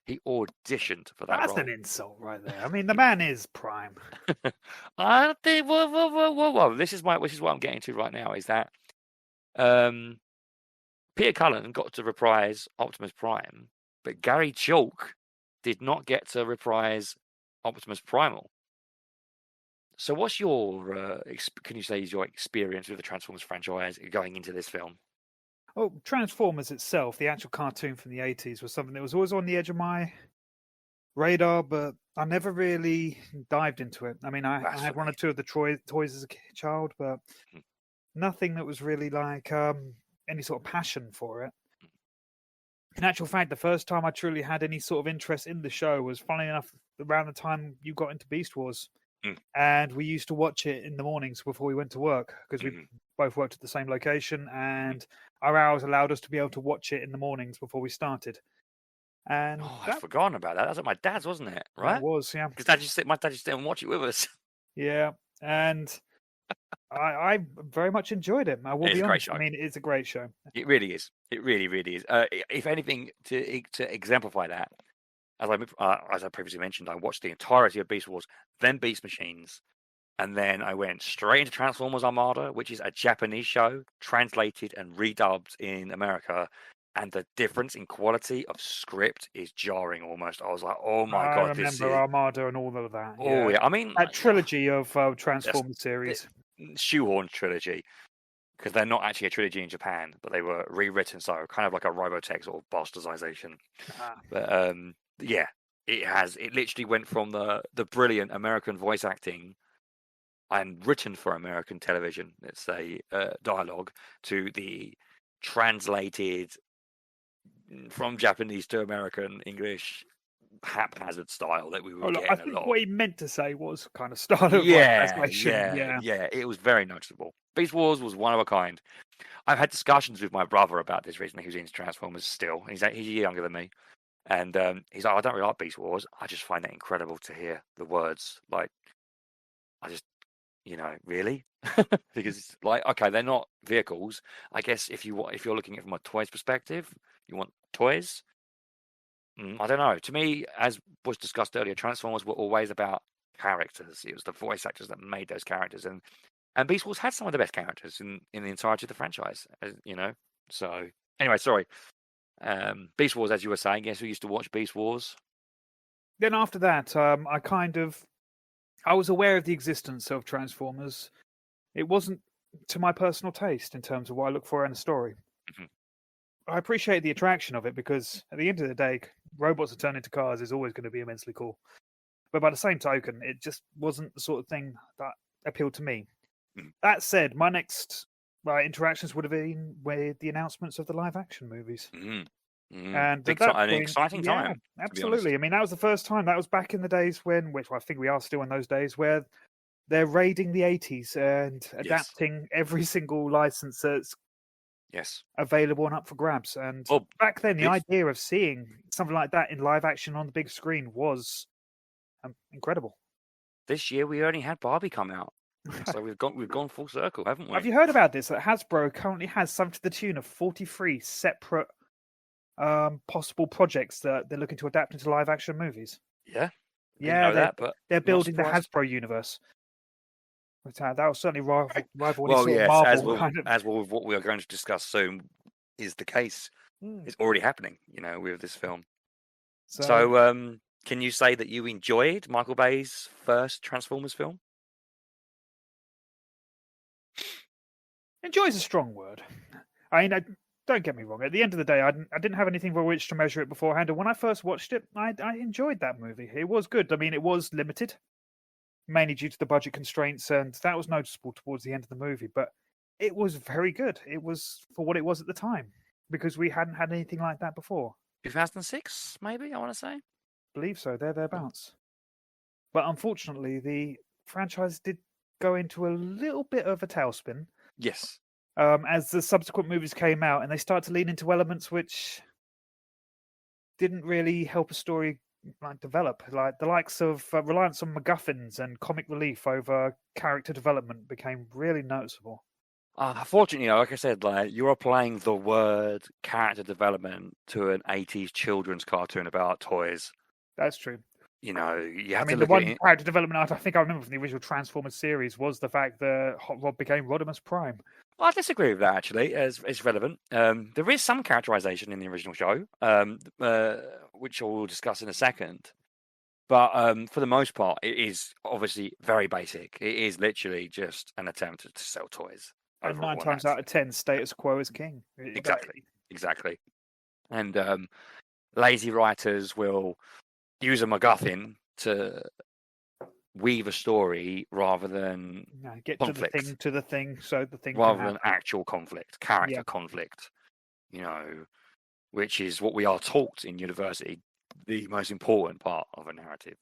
He auditioned for that role. That's an insult right there. I mean, the man is Prime. I think, whoa. This is what I'm getting to right now, is that Peter Cullen got to reprise Optimus Prime, but Gary Chalk did not get to reprise Optimus Primal. So what's your, can you say is your experience with the Transformers franchise going into this film? Oh, Transformers itself, the actual cartoon from the 80s, was something that was always on the edge of my radar, but I never really dived into it. I mean, I had one or two of the toys as a child, but nothing that was really like any sort of passion for it. In actual fact, the first time I truly had any sort of interest in the show was, funnily enough, around the time you got into Beast Wars. And we used to watch it in the mornings before we went to work because we both worked at the same location, and our hours allowed us to be able to watch it in the mornings before we started. And I'd forgotten about that. That was at my dad's, wasn't it? Right? It was, yeah. Because my dad just didn't watch it with us. Yeah, and I very much enjoyed it. I will It's be a great honest. show. I mean, it's a great show. It really is. It really, really is. If anything, to exemplify that, as I previously mentioned, I watched the entirety of Beast Wars, then Beast Machines, and then I went straight into Transformers Armada, which is a Japanese show translated and redubbed in America. And the difference in quality of script is jarring almost. I was like, oh my I God, this remember is. Armada and all of that. Oh, Yeah, yeah. I mean, that trilogy of that's Transformers the series. shoehorn trilogy, because they're not actually a trilogy in Japan, but they were rewritten, so kind of like a Robotech sort of bastardization. Ah, But yeah, it literally went from the brilliant American voice acting and written for American television, let's say, dialogue, to the translated from Japanese to American English haphazard style that we were oh, look, I getting a think lot of. what he meant to say was kind of style of like Yeah, translation. Yeah, yeah. It was very noticeable. Beast Wars was one of a kind. I've had discussions with my brother about this recently, who's into Transformers still. He's younger than me. And he's like, I don't really like Beast Wars. I just find it incredible to hear the words. Like, I just, really? Because it's like, okay, they're not vehicles. I guess if you're looking at it from a toys perspective, you want toys. I don't know. To me, as was discussed earlier, Transformers were always about characters. It was the voice actors that made those characters, and Beast Wars had some of the best characters in the entirety of the franchise. So anyway, sorry. Beast Wars, as you were saying, yes, we used to watch Beast Wars. then after that, I was aware of the existence of Transformers. It wasn't to my personal taste in terms of what I look for in a story. Mhm. I appreciate the attraction of it because at the end of the day, robots that turn into cars is always going to be immensely cool. But by the same token, it just wasn't the sort of thing that appealed to me. Mhm. That said, my next interactions would have been with the announcements of the live action movies. And at that An point, exciting yeah, time. absolutely. I mean, that was the first time. That was back in the days which I think we are still in those days, where they're raiding the 80s and adapting every single license that's available and up for grabs. And back then, the idea of seeing something like that in live action on the big screen was incredible. This year we only had Barbie come out, so we've gone full circle, haven't we? Have you heard about this? That Hasbro currently has something to the tune of 43 separate possible projects that they're looking to adapt into live action movies. Yeah, but they're building the Hasbro universe. That will certainly rival well, any sort yes, of Marvel kind of. as what we are going to discuss soon is the case. It's already happening, with this film. So, can you say that you enjoyed Michael Bay's first Transformers film? Enjoy is a strong word. I mean, don't get me wrong. At the end of the day, I didn't have anything by which to measure it beforehand. And when I first watched it, I enjoyed that movie. It was good. I mean, it was limited, mainly due to the budget constraints, and that was noticeable towards the end of the movie. But it was very good. It was for what it was at the time, because we hadn't had anything like that before. 2006, maybe, I want to say. I believe so. Thereabouts. But unfortunately, the franchise did go into a little bit of a tailspin. Yes. As the subsequent movies came out, and they started to lean into elements which didn't really help a story develop. Like the likes of reliance on MacGuffins and comic relief over character development became really noticeable. Unfortunately, like I said, you're applying the word character development to an 80s children's cartoon about toys. That's true. You have to look the one character development I think I remember from the original Transformers series was the fact that Hot Rod became Rodimus Prime. I disagree with that, actually. It's relevant. There is some characterization in the original show, which I will discuss in a second. But for the most part, it is obviously very basic. It is literally just an attempt to sell toys. And 9 times out of 10, status quo is king. Exactly. And lazy writers will use a MacGuffin to weave a story rather than get conflict. to the thing, so the thing rather than actual conflict, character conflict. Which is what we are taught in university, the most important part of a narrative.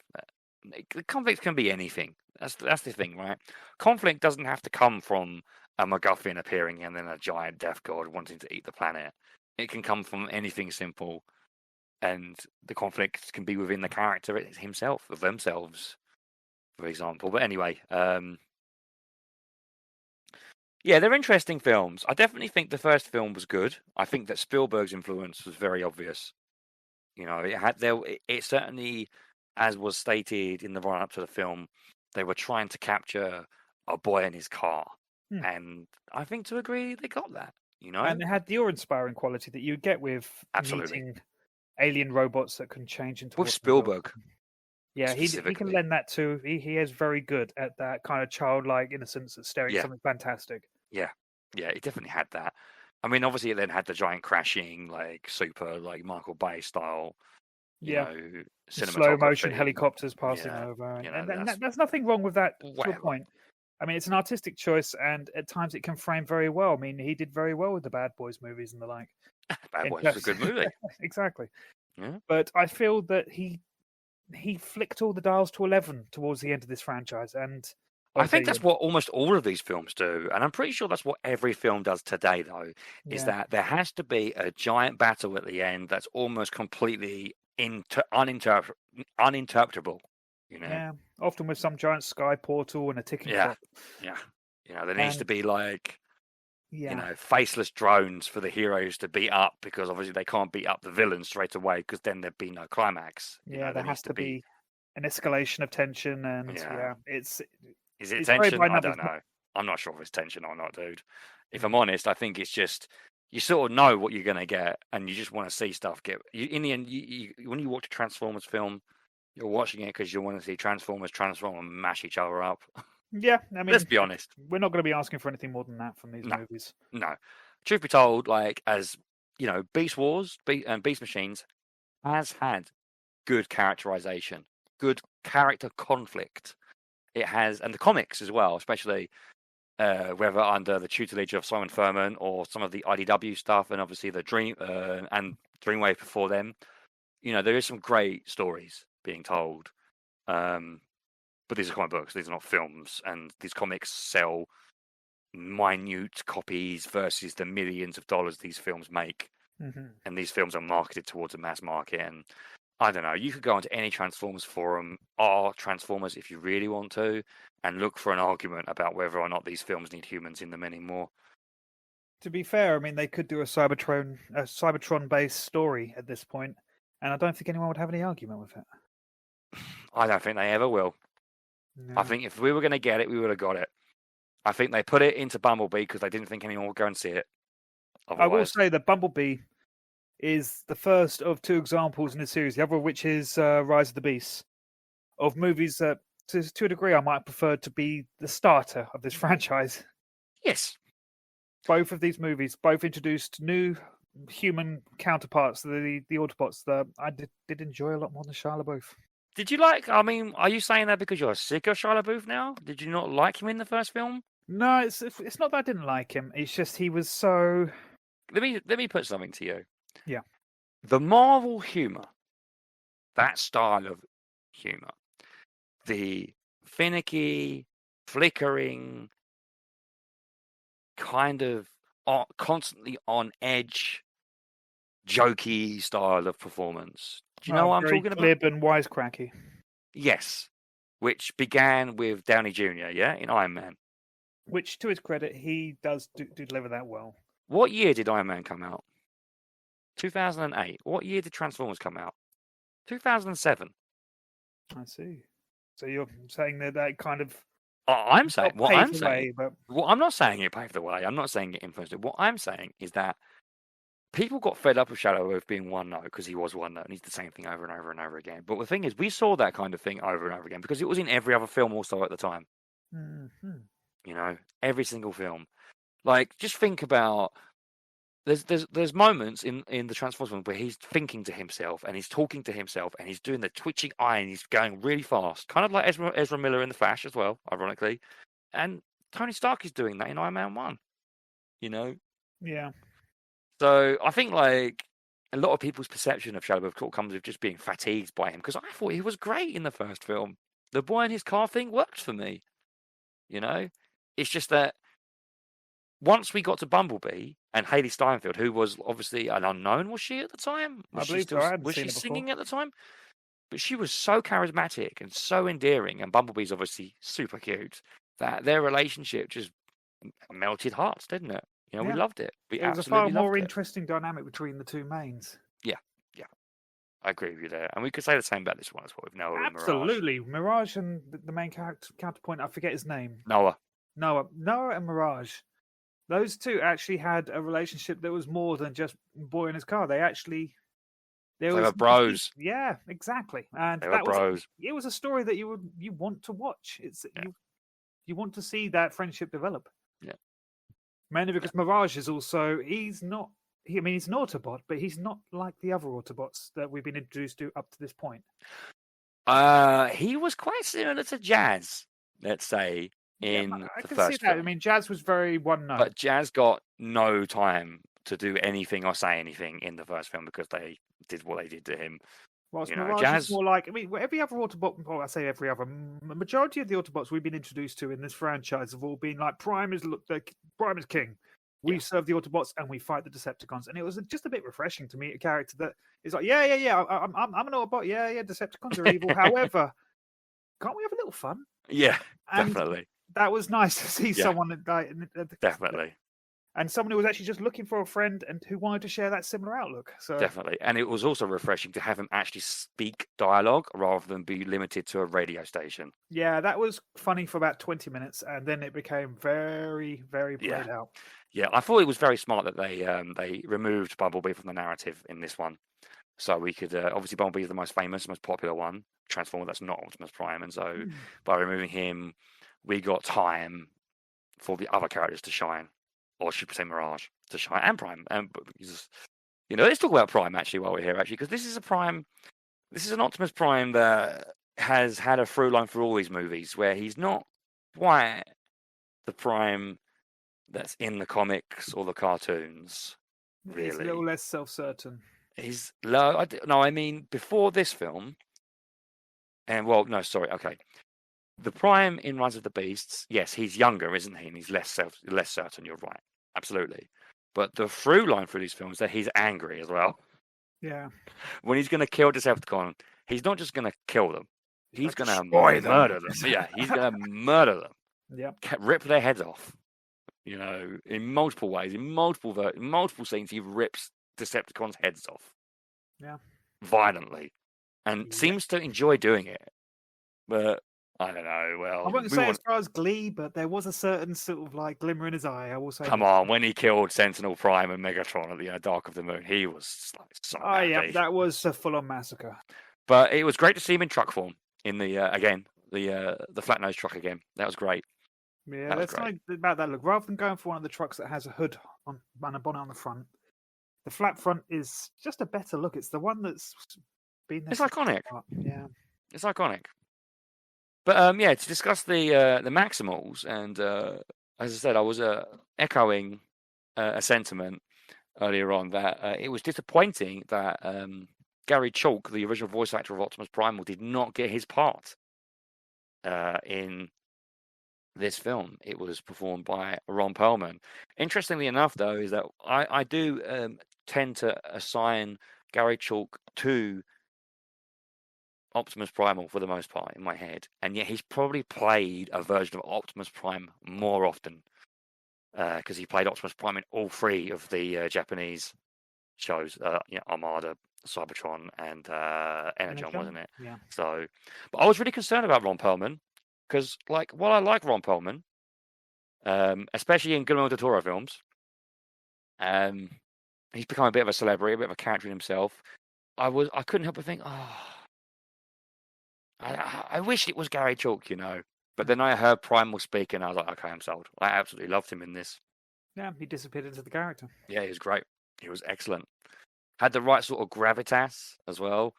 Conflict can be anything. That's the thing, right? Conflict doesn't have to come from a MacGuffin appearing and then a giant death god wanting to eat the planet. It can come from anything simple, and the conflict can be within the character himself, of themselves, for example. But anyway, Yeah, they're interesting films. I definitely think the first film was good. I think that Spielberg's influence was very obvious. You know, it certainly, as was stated in the run up to the film, they were trying to capture a boy in his car, Hmm. and I think to agree they got that. You know, And it had the awe-inspiring quality that you get with absolutely meeting alien robots that can change into with automobiles. Spielberg Yeah, he can specifically. lend that too. He is very good at that kind of childlike innocence that's staring at Yeah, something fantastic. yeah, yeah. It definitely had that. I mean, obviously, it then had the giant crashing, like super, like Michael Bay style, you Yeah, know, the slow motion cinematography. helicopters passing Yeah, over, you know, and that's there's nothing wrong with that to a whatever. point. I mean, it's an artistic choice, and at times it can frame very well. I mean, he did very well with the Bad Boys movies and the like. Bad In Boys was a terms, good movie. exactly. Yeah. But I feel that he flicked all the dials to 11 towards the end of this franchise, and I like I think say, that's what almost all of these films do, and I'm pretty sure that's what every film does today. Though, is yeah, that there has to be a giant battle at the end that's almost completely uninterpretable. You know, yeah, often with some giant sky portal and a ticking yeah, clock, yeah. You know, there needs to and be like yeah, faceless drones for the heroes to beat up because obviously they can't beat up the villains straight away because then there'd be no climax. You yeah, know, there there needs has to to be be an escalation of tension, and yeah. yeah, Is it it's very tension? by I numbers. don't know. I'm not sure if it's tension or not, dude. If I'm Mm. honest, I think it's just you sort of know what you're gonna get, and you just want to see stuff get. In the end, when you watch a Transformers film, you're watching it because you want to see Transformers transform and mash each other up. Yeah, I Let's mean, be honest. we're not going to be asking for anything more than that from these No, movies. no. Truth be told, like as Beast Wars and Beast Machines has had good characterization, good character conflict. It has, and the comics as well, especially whether under the tutelage of Simon Furman or some of the IDW stuff, and obviously the Dream and Dreamwave before them. You know, there is some great stories being told, but these are comic books; these are not films, and these comics sell minute copies versus the millions of dollars these films make. Hmm. And these films are marketed towards a mass market. And I don't know, you could go onto any Transformers forum or Transformers if you really want to, and look for an argument about whether or not these films need humans in them anymore. To be fair, I mean, they could do a Cybertron-based story at this point, and I don't think anyone would have any argument with it. I don't think they ever will. I No. think if we were going to get it, we would have got it. I think they put it into Bumblebee because they didn't think anyone would go and see it. I will Otherwise, say that Bumblebee is the first of two examples in the series, the other of which is Rise of the Beasts, of movies that, to a degree, I might prefer to be the starter of this franchise. yes. Both of these movies both introduced new human counterparts, the Autobots, that I did enjoy a lot more than Shia LaBeouf. Did you like? I mean, are you saying that because you're sick of Shia LaBeouf now? Did you not like him in the first film? No, it's not that I didn't like him. It's just he was so Let me put something to you. yeah. The Marvel humor, that style of humor, the finicky, flickering, kind of constantly on edge, jokey style of performance. Do you know what I'm Very talking about? glib and wisecracky. Yes. Which began with Downey Jr., yeah, in Iron Man. Which, to his credit, he does do deliver that well. What year did Iron Man come out? 2008. What year did Transformers come out? 2007. I see. So you're saying that kind of I'm saying, not what paved I'm the saying, way, but well, I'm not saying it paved the way. I'm not saying it influenced it. What I'm saying is that people got fed up with Shadow Earth being one note because he was one note and he's the same thing over and over and over again. But the thing is, we saw that kind of thing over and over again because it was in every other film also at the time. mhm. You know, every single film. Like, just think about there's moments in the Transformers film where he's thinking to himself and he's talking to himself and he's doing the twitching eye and he's going really fast, kind of like Ezra Miller in The Flash as well, ironically. And Tony Stark is doing that in Iron Man 1. You know, Yeah. so I think like a lot of people's perception of Shadow of Thor comes with just being fatigued by him because I thought he was great in the first film. The boy in his car thing worked for me. You know, it's just that once we got to Bumblebee and Haley Steinfeld, who was obviously an unknown, was she at the time? I believe so. I hadn't Was seen she it before. singing at the time? But she was so charismatic and so endearing, and Bumblebee's obviously super cute that their relationship just melted hearts, didn't it? You know, we Yeah. loved it. We It was a far absolutely more loved it. interesting dynamic between the two mains. Yeah. I agree with you there. And we could say the same about this one as well with Noah and Mirage. Absolutely. Mirage and the main counterpoint, I forget his name. Noah. Noah and Mirage. Those two actually had a relationship that was more than just boy in his car. They were bros. Yeah, exactly. And They were bros. It was a story that you want to watch. You want to see that friendship develop. Yeah. Mainly because Mirage is also he's an Autobot, but he's not like the other Autobots that we've been introduced to up to this point. He was quite similar to Jazz, let's say, in I the can first see that. film. I mean, Jazz was very one note. But Jazz got no time to do anything or say anything in the first film because they did what they did to him. Whilst Mirage is more like, every other Autobot, I say every other, majority of the Autobots we've been introduced to in this franchise have all been like, Prime is king. We serve the Autobots and we fight the Decepticons. And it was just a bit refreshing to meet a character that is like, I'm an Autobot. Yeah, Decepticons are evil. However, can't we have a little fun? Yeah, and definitely. That was nice to see someone definitely. And someone who was actually just looking for a friend and who wanted to share that similar outlook. So definitely. And it was also refreshing to have him actually speak dialogue rather than be limited to a radio station. Yeah, that was funny for about 20 minutes, and then it became very, very played out. Yeah, I thought it was very smart that they removed Bumblebee from the narrative in this one. So we could, obviously Bumblebee is the most famous, most popular one, Transformer that's not Optimus Prime. And so by removing him, we got time for the other characters to shine. Or should we say Mirage to shine, and Prime. Because, let's talk about Prime actually while we're here, actually, because this is an Optimus Prime that has had a through line for all these movies, where he's not quite the Prime that's in the comics or the cartoons. Really, he's a little less self-certain. He's low. No, I mean before this film. And okay. The Prime in Rise of the Beasts, yes, he's younger, isn't he? And he's less certain. You're right, absolutely. But the through line through these films that he's angry as well. Yeah. When he's going to kill Decepticon, he's not just going to kill them. He's going to murder them. Yeah, he's going to murder them. Yeah. Rip their heads off. In multiple ways, in multiple scenes, he rips Decepticons' heads off. Yeah. Violently, and seems to enjoy doing it. But I don't know. Well, I wouldn't say as far as Glee, but there was a certain sort of like glimmer in his eye. I will say. Come on, when he killed Sentinel Prime and Megatron at the Dark of the Moon, he was like so happy. Yeah, that was a full-on massacre. But it was great to see him in truck form in the flat nose truck again. That was great. Yeah, let's talk about that look. Rather than going for one of the trucks that has a hood on and a bonnet on the front, the flat front is just a better look. It's the one that's been there. It's iconic. Yeah, it's iconic. But to discuss the Maximals, and as I said, I was echoing a sentiment earlier on that it was disappointing that Gary Chalk, the original voice actor of Optimus Primal, did not get his part in this film. It was performed by Ron Perlman. Interestingly enough, though, is that I do tend to assign Gary Chalk to Optimus Primal for the most part in my head, and yet he's probably played a version of Optimus Prime more often because he played Optimus Prime in all three of the Japanese shows, Armada, Cybertron, and Energon, wasn't it? Yeah. So, but I was really concerned about Ron Perlman because, while I like Ron Perlman, especially in Guillermo del Toro films, he's become a bit of a celebrity, a bit of a character in himself. I couldn't help but think, I wished it was Gary Chalk, But then I heard Primal speak, and I was like, okay, I'm sold. I absolutely loved him in this. Yeah, he disappeared into the character. Yeah, he was great. He was excellent. Had the right sort of gravitas as well.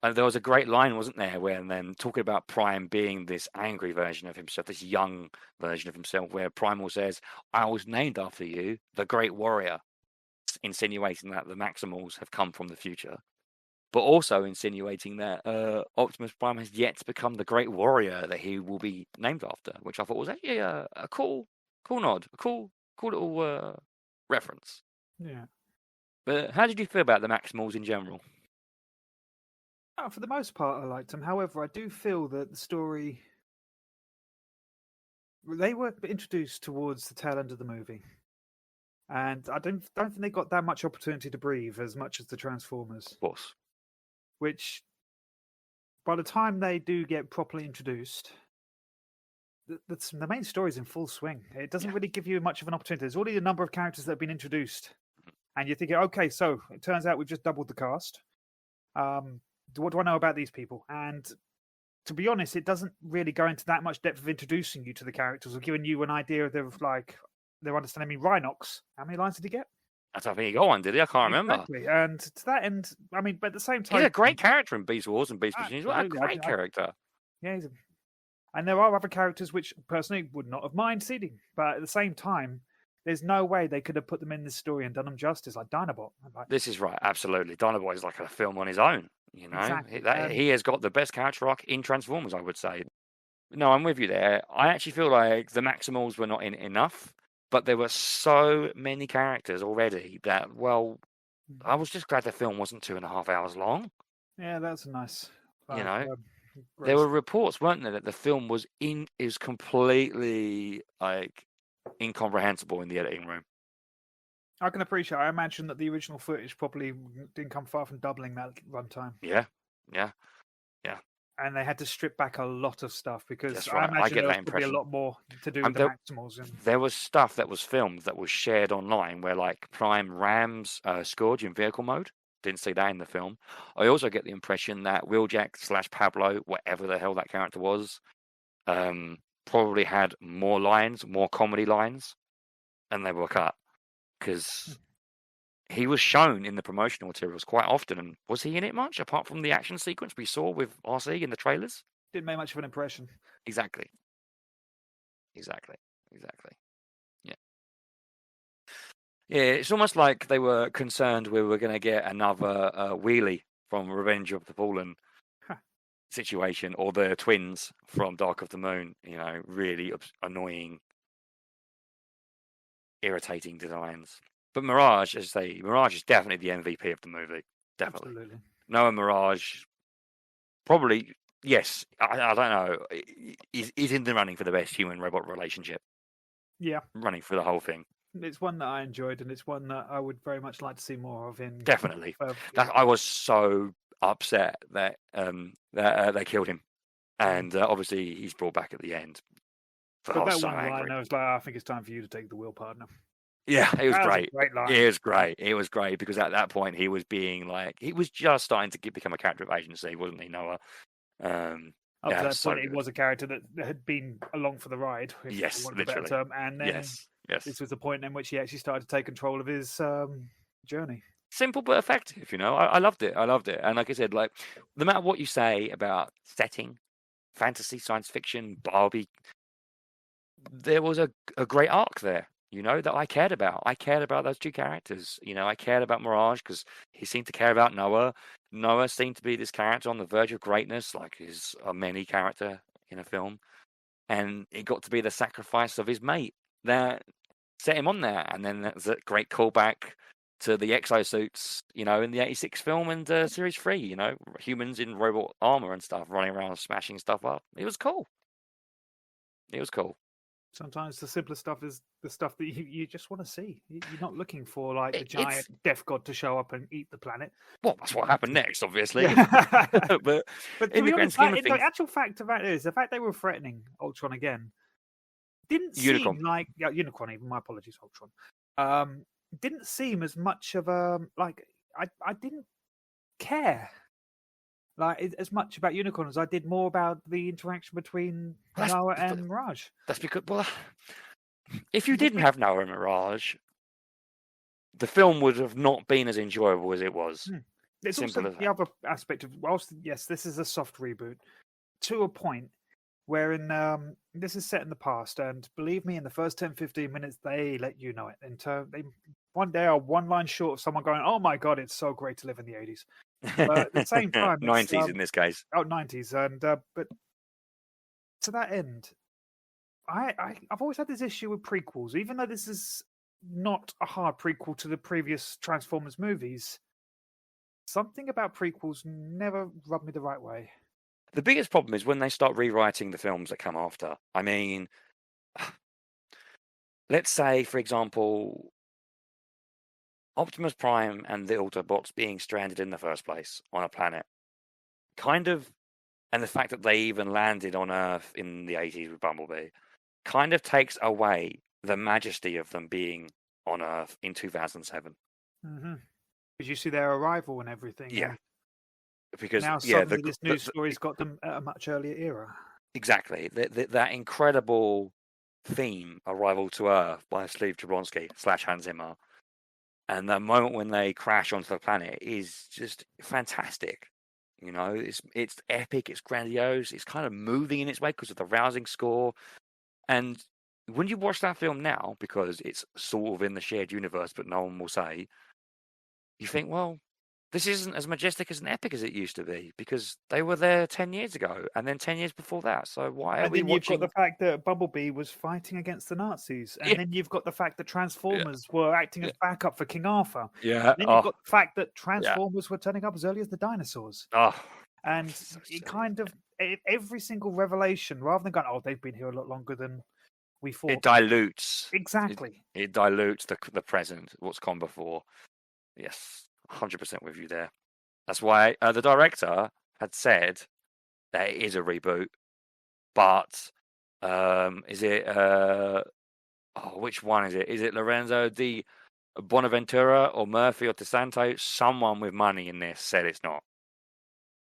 And there was a great line, wasn't there, when then talking about Prime being this angry version of himself, this young version of himself, where Primal says, I was named after you, the Great Warrior, insinuating that the Maximals have come from the future. But also insinuating that Optimus Prime has yet to become the great warrior that he will be named after, which I thought was actually a cool nod, a cool little reference. Yeah. But how did you feel about the Maximals in general? For the most part, I liked them. However, I do feel that the story They were introduced towards the tail end of the movie, and I don't think they got that much opportunity to breathe as much as the Transformers. Of course. Which, by the time they do get properly introduced, the main story is in full swing. It doesn't really give you much of an opportunity. There's already a number of characters that have been introduced, and you're thinking, okay, so it turns out we've just doubled the cast. What do I know about these people? And to be honest, it doesn't really go into that much depth of introducing you to the characters or giving you an idea of their understanding. I mean, Rhinox, how many lines did he get? I don't think he got one, did he? I can't remember. Exactly. And to that end, I mean, but at the same time, He's a great character in Beast Wars and Beast Machines. What a great character. Yeah, and there are other characters which personally would not have mind seeing, but at the same time, there's no way they could have put them in this story and done them justice, like Dinobot. This is right, absolutely. Dinobot is like a film on his own. You know, exactly. He has got the best character arc in Transformers, I would say. No, I'm with you there. I actually feel like the Maximals were not in enough, but there were so many characters already that, well, I was just glad the film wasn't 2.5 hours long. Yeah, that's nice. You know, there were reports, weren't there, that the film was completely like incomprehensible in the editing room. I can appreciate. I imagine that the original footage probably didn't come far from doubling that runtime. Yeah. And they had to strip back a lot of stuff because right. I imagine there was probably a lot more to do with the Maximals. There was stuff that was filmed that was shared online where, like, Prime rams Scourge in vehicle mode. Didn't see that in the film. I also get the impression that Wheeljack / Pablo, whatever the hell that character was, probably had more lines, more comedy lines, and they were cut. Because he was shown in the promotional materials quite often, and was he in it much apart from the action sequence we saw with RC in the trailers? Didn't make much of an impression. Exactly. Yeah, it's almost like they were concerned we were going to get another wheelie from Revenge of the Fallen situation, or the twins from Dark of the Moon. You know, really annoying, irritating designs. But Mirage, as I say, Mirage is definitely the MVP of the movie. Definitely. Absolutely. Noah Mirage, probably, yes, I don't know, he's in the running for the best human-robot relationship. Yeah. Running for the whole thing. It's one that I enjoyed, and it's one that I would very much like to see more of in... Definitely. I was so upset that they killed him. And obviously, he's brought back at the end. But that one line, I was like, I think it's time for you to take the wheel, partner. Yeah, it was great. Great line. It was great. It was great because at that point he was being like, he was just starting to become a character of agency, wasn't he, Noah? Up to that point, he was a character that had been along for the ride. Yes, literally. And then this was the point in which he actually started to take control of his journey. Simple but effective, you know. I loved it. And like I said, like, no matter what you say about setting, fantasy, science fiction, Barbie, there was a great arc there. You know, that I cared about. I cared about those two characters. You know, I cared about Mirage because he seemed to care about Noah. Noah seemed to be this character on the verge of greatness, like he's a many character in a film. And it got to be the sacrifice of his mate that set him on there. And then there's a great callback to the exosuits, you know, in the 86 film and Series 3, you know, humans in robot armor and stuff running around smashing stuff up. It was cool. Sometimes the simplest stuff is the stuff that you just want to see. You're not looking for like the giant death god to show up and eat the planet. Well, that's what happened next, obviously. but in the grand scheme of things, the actual fact of that is the fact they were threatening Ultron again didn't seem like Unicron. Even my apologies, Ultron. Didn't seem as much of a like. I didn't care like as much about Unicorn as I did more about the interaction between Noah and Mirage. That's because, well, if you didn't have Noah and Mirage, the film would have not been as enjoyable as it was. It's also the other aspect of, whilst, yes, this is a soft reboot, to a point wherein this is set in the past, and believe me, in the first 10-15 minutes, they let you know it. They are one line short of someone going, oh my God, it's so great to live in the 80s. But at the same time, 90s in this case. Oh, 90s. And but to that end, I've always had this issue with prequels, even though this is not a hard prequel to the previous Transformers movies. Something about prequels never rubbed me the right way. The biggest problem is when they start rewriting the films that come after. I mean, let's say, for example, Optimus Prime and the Autobots being stranded in the first place on a planet, kind of, and the fact that they even landed on Earth in the 80s with Bumblebee, kind of takes away the majesty of them being on Earth in 2007. Because you see their arrival and everything. Yeah. And because now suddenly this news story's got them at a much earlier era. Exactly. That incredible theme, Arrival to Earth by Steve Jablonsky / Hans Zimmer, and the moment when they crash onto the planet is just fantastic. You know, it's epic, it's grandiose, it's kind of moving in its way because of the rousing score. And when you watch that film now, because it's sort of in the shared universe, but no one will say, you think, well, this isn't as majestic as an epic as it used to be, because they were there 10 years ago and then 10 years before that. So why are we watching? You've got the fact that Bumblebee was fighting against the Nazis. And then you've got the fact that Transformers were acting as backup for King Arthur. Yeah. And then you've got the fact that Transformers were turning up as early as the dinosaurs. And it kind of, every single revelation, rather than going, oh, they've been here a lot longer than we thought. It dilutes. Exactly. It dilutes the present, what's gone before. Yes. 100% with you there. That's why the director had said that it is a reboot, but is it? Which one is it? Is it Lorenzo di Bonaventura or Murphy or DeSanto? Someone with money in this said it's not.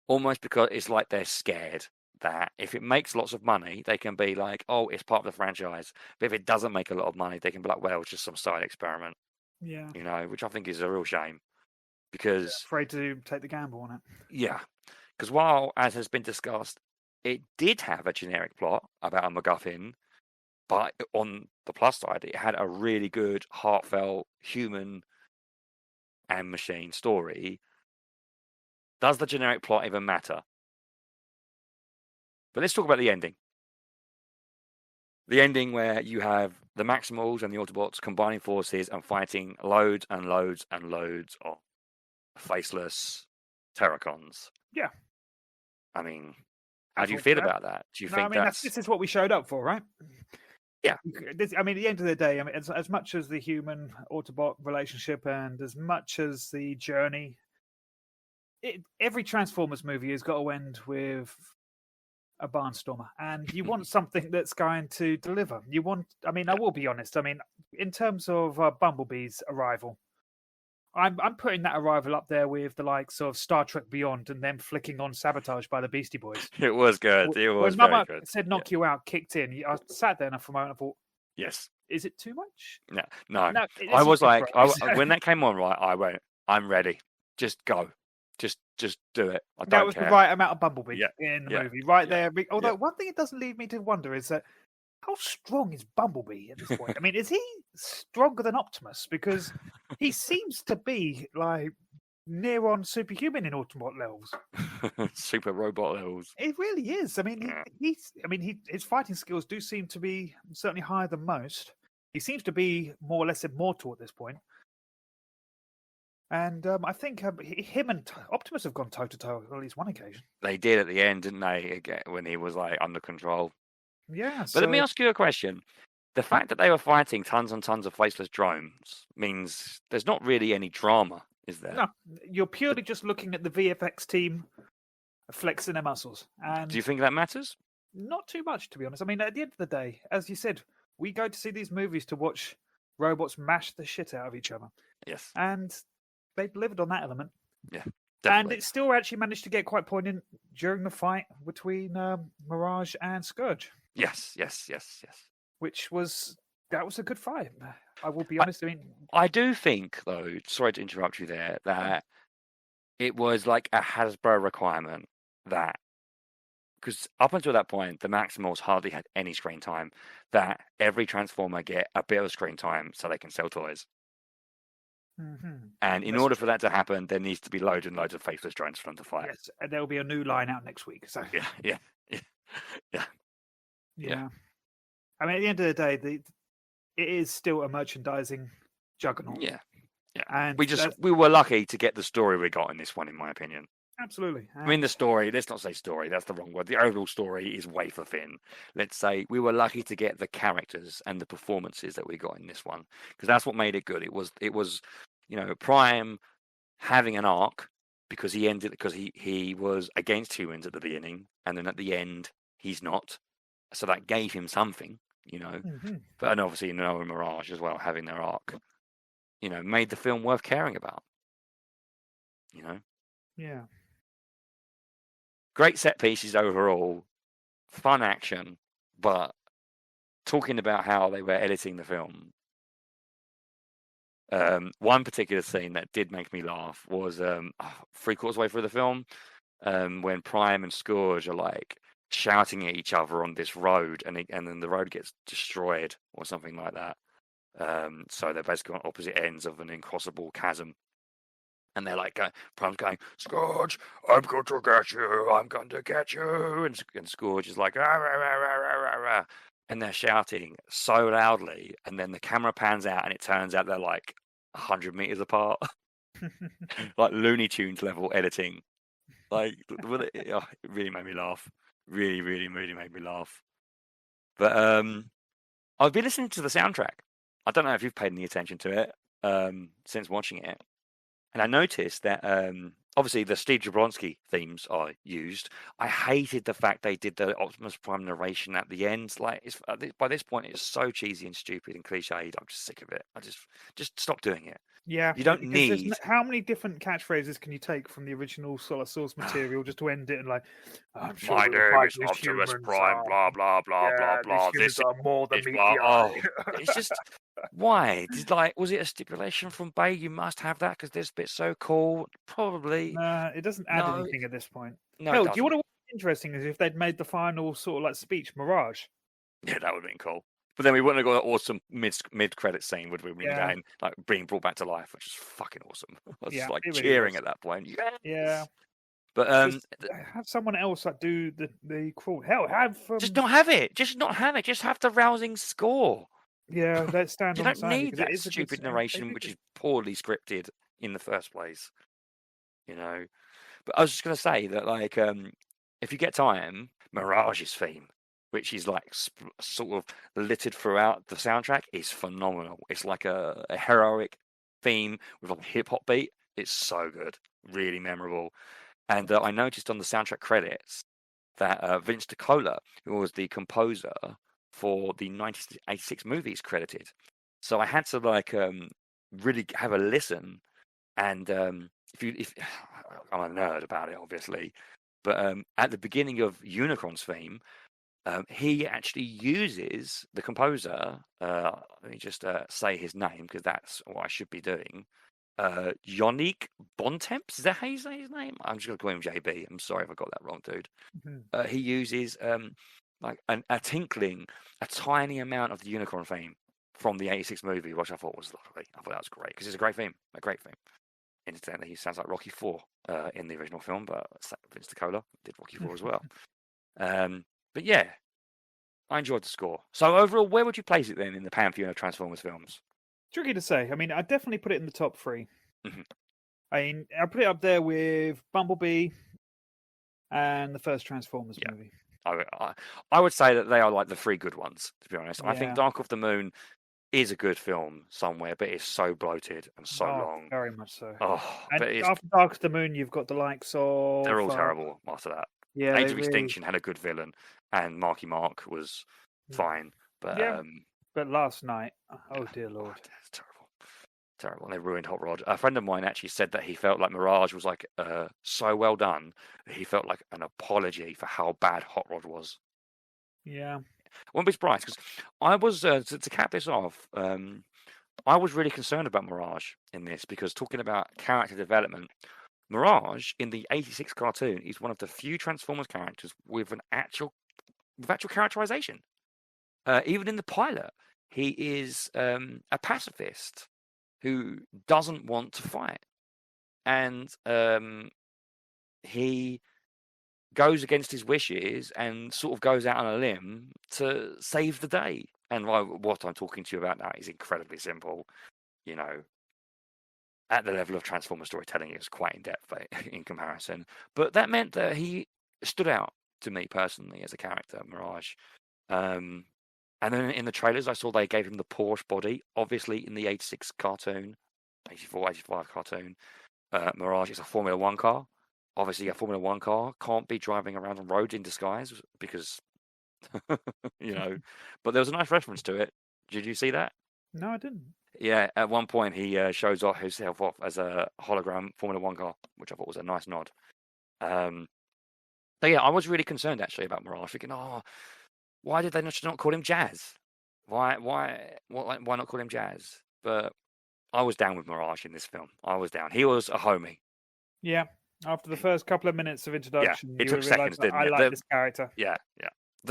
Almost because it's like they're scared that if it makes lots of money, they can be like, oh, it's part of the franchise. But if it doesn't make a lot of money, they can be like, well, it's just some side experiment. Yeah. You know, which I think is a real shame. Because afraid to take the gamble on it. Yeah, because while, as has been discussed, it did have a generic plot about a MacGuffin, but on the plus side, it had a really good, heartfelt, human and machine story. Does the generic plot even matter? But let's talk about the ending. The ending where you have the Maximals and the Autobots combining forces and fighting loads and loads and loads of faceless Terracons. Yeah. I mean, how do you feel about that? Do you think this is what we showed up for, right? Yeah. I mean, at the end of the day, I mean, as much as the human Autobot relationship and as much as the journey, every Transformers movie has got to end with a barnstormer, and you want something that's going to deliver. You want, I mean, I will be honest. I mean, in terms of Bumblebee's arrival, I'm putting that arrival up there with the likes of Star Trek Beyond and them flicking on Sabotage by the Beastie Boys. It was good. It was when very Mama good. said "knock you out," kicked in. I sat there and for a moment I thought, yes, is it too much? No. I was like, when that came on, right, I went, I'm ready. Just go. Just do it. I don't that was care. the right amount of Bumblebee in the movie, right there. Although one thing it doesn't leave me to wonder is that how strong is Bumblebee at this point? I mean, is he stronger than Optimus? Because he seems to be like near on superhuman in Autobot levels. Super robot levels. It really is. I mean, his fighting skills do seem to be certainly higher than most. He seems to be more or less immortal at this point. And I think him and Optimus have gone toe to toe on at least one occasion. They did at the end, didn't they? Again, when he was like under control. Yeah. But let me ask you a question. The fact that they were fighting tons and tons of faceless drones means there's not really any drama, is there? No, you're purely just looking at the VFX team flexing their muscles. And do you think that matters? Not too much, to be honest. I mean, at the end of the day, as you said, we go to see these movies to watch robots mash the shit out of each other. Yes. And they delivered on that element. Yeah. Definitely. And it still actually managed to get quite poignant during the fight between Mirage and Scourge. Yes. Which was a good fight. I will be honest. I do think, though, sorry to interrupt you there, that it was like a Hasbro requirement that, because up until that point, the Maximals hardly had any screen time, that every Transformer get a bit of screen time so they can sell toys. Mm-hmm. And in order for that to happen, there needs to be loads and loads of faceless drones for them to fight. Yes, and there will be a new line out next week. So Yeah. I mean, at the end of the day, it is still a merchandising juggernaut. Yeah. And we were lucky to get the story we got in this one, in my opinion. Absolutely. I mean, And the story, let's not say story, that's the wrong word. The overall story is wafer thin. Let's say we were lucky to get the characters and the performances that we got in this one, because that's what made it good. It was, Prime having an arc because he was against humans at the beginning, and then at the end he's not. So that gave him something, mhm, But and obviously Noah and Mirage as well having their arc, made the film worth caring about. You know, yeah. great set pieces overall, fun action, but talking about how they were editing the film. One particular scene that did make me laugh was 3/4 way through the film, when Prime and Scourge are like shouting at each other on this road, and then the road gets destroyed or something like that. So they're basically on opposite ends of an incrossable chasm, and they're like, Prime's going, Scourge, I'm going to get you, I'm going to get you, and Scourge is like, rah, rah, rah, rah, rah, rah, rah. And they're shouting so loudly, and then the camera pans out, and it turns out they're like 100 meters apart, like Looney Tunes level editing. Like, it really made me laugh. Really, really, really made me laugh. But I've been listening to the soundtrack. I don't know if you've paid any attention to it since watching it. And I noticed that obviously the Steve Jablonsky themes are used. I hated the fact they did the Optimus Prime narration at the end. Like, by this point, it's so cheesy and stupid and cliched. I'm just sick of it. I just stop doing it. Yeah, You don't because need. how many different catchphrases can you take from the original solid source material just to end it and like, I'm sure My we'll name fight is these Optimus humans. Prime. Blah blah blah blah Yeah, these blah. humans This are more than is meet blah. the Oh, eye. it's just why? Was it a stipulation from Bay? You must have that because this bit's so cool. Probably Nah, it doesn't add no, anything at this point. no, it Hell, do you doesn't. want to? Interesting is if they'd made the final sort of like speech Mirage. Yeah, that would have been cool. But then we wouldn't have got an awesome mid credit scene, would we? When Yeah. again, like being brought back to life, which is fucking awesome. I was Yeah, just like it really cheering was. at that point. Yes! Yeah, But just have someone else like do the crawl. Hell, have just not have it. Just not have it. Just have the rousing score. yeah, let's stand You on the don't side need because it that is a good. stupid And they narration, did which it. is poorly scripted in the first place. But I was just going to say that, like, if you get time, Mirage's theme, which is like sort of littered throughout the soundtrack, is phenomenal. It's like a heroic theme with a hip hop beat. It's so good, really memorable. And I noticed on the soundtrack credits that Vince DiCola, who was the composer for the 1986 movies, credited. So I had to really have a listen. And if I'm a nerd about it, obviously, but at the beginning of Unicron's theme, he actually uses the composer. Let me just say his name because that's what I should be doing. Yannick Bontemps, is that how you say his name? I'm just going to call him JB. I'm sorry if I got that wrong, dude. Mhm. He uses like a tinkling, a tiny amount of the Unicron theme from the '86 movie, which I thought was lovely. I thought that was great because it's a great theme, a great theme. Incidentally, he sounds like Rocky IV in the original film, but Vince DiCola did Rocky IV as well. But yeah, I enjoyed the score. So overall, where would you place it then in the pantheon of Transformers films? Tricky to say. I mean, I'd definitely put it in the top 3. Mhm. I mean, I'll put it up there with Bumblebee and the first Transformers Yeah. movie. I would say that they are like the 3 good ones, to be honest. I think Yeah. Dark of the Moon is a good film somewhere, but it's so bloated and so Oh, long. very much so. Oh, And but after Dark of the Moon, you've got the likes of. they're all terrible after that. Yeah, Age they of really. Extinction had a good villain, and Marky Mark was fine. But Yeah. But last night, oh dear oh, lord. that's terrible. Terrible. And they ruined Hot Rod. A friend of mine actually said that he felt like Mirage was like so well done. He felt like an apology for how bad Hot Rod was. Yeah. Won't be surprised because I was to cap this off. I was really concerned about Mirage in this because talking about character development, Mirage in the '86 cartoon is one of the few Transformers characters with actual characterization. Even in the pilot, he is a pacifist who doesn't want to fight, and he goes against his wishes and sort of goes out on a limb to save the day. And what I'm talking to you about now is incredibly simple. You know, at the level of Transformer storytelling, it was quite in depth in comparison. But that meant that he stood out to me personally as a character, Mirage. And then in the trailers, I saw they gave him the Porsche body. Obviously, in the 86 cartoon, 84, 85 cartoon, Mirage is a Formula One car. Obviously, a Formula One car can't be driving around on roads in disguise because, you know. But there was a nice reference to it. Did you see that? No, I didn't. Yeah, at one point he shows off himself off as a hologram Formula One car, which I thought was a nice nod. So yeah, I was really concerned actually about Mirage, thinking, oh, why did they not call him Jazz? Why not call him Jazz? But I was down with Mirage in this film. I was down. He was a homie. Yeah. After the first couple of minutes of introduction, it took seconds, didn't it? I like this character. Yeah.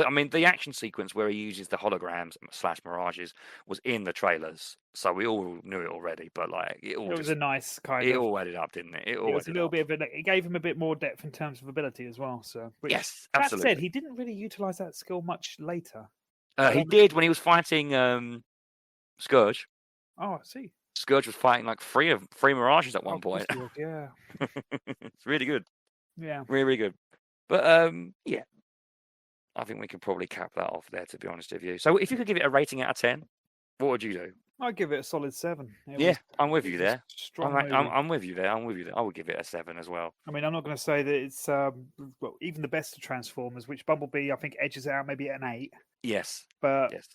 I mean, the action sequence where he uses the holograms / mirages was in the trailers, so we all knew it already. But like, it was a nice kind it of. all added up, didn't it? It was a little bit of it gave him a bit more depth in terms of ability as well. So yes, that absolutely. said, he didn't really utilize that skill much later. He did when he was fighting Scourge. Oh, I see. Scourge was fighting like three mirages at one point. Yeah, it's really good. Yeah, really, really good. But yeah. I think we could probably cap that off there, to be honest with you. So if you could give it a rating out of 10, what would you do? I'd give it a solid 7. I'm with you there. I'm with you there. I would give it a 7 as well. I mean, I'm not going to say that it's even the best of Transformers, which Bumblebee I think edges out maybe at an 8. Yes. But yes.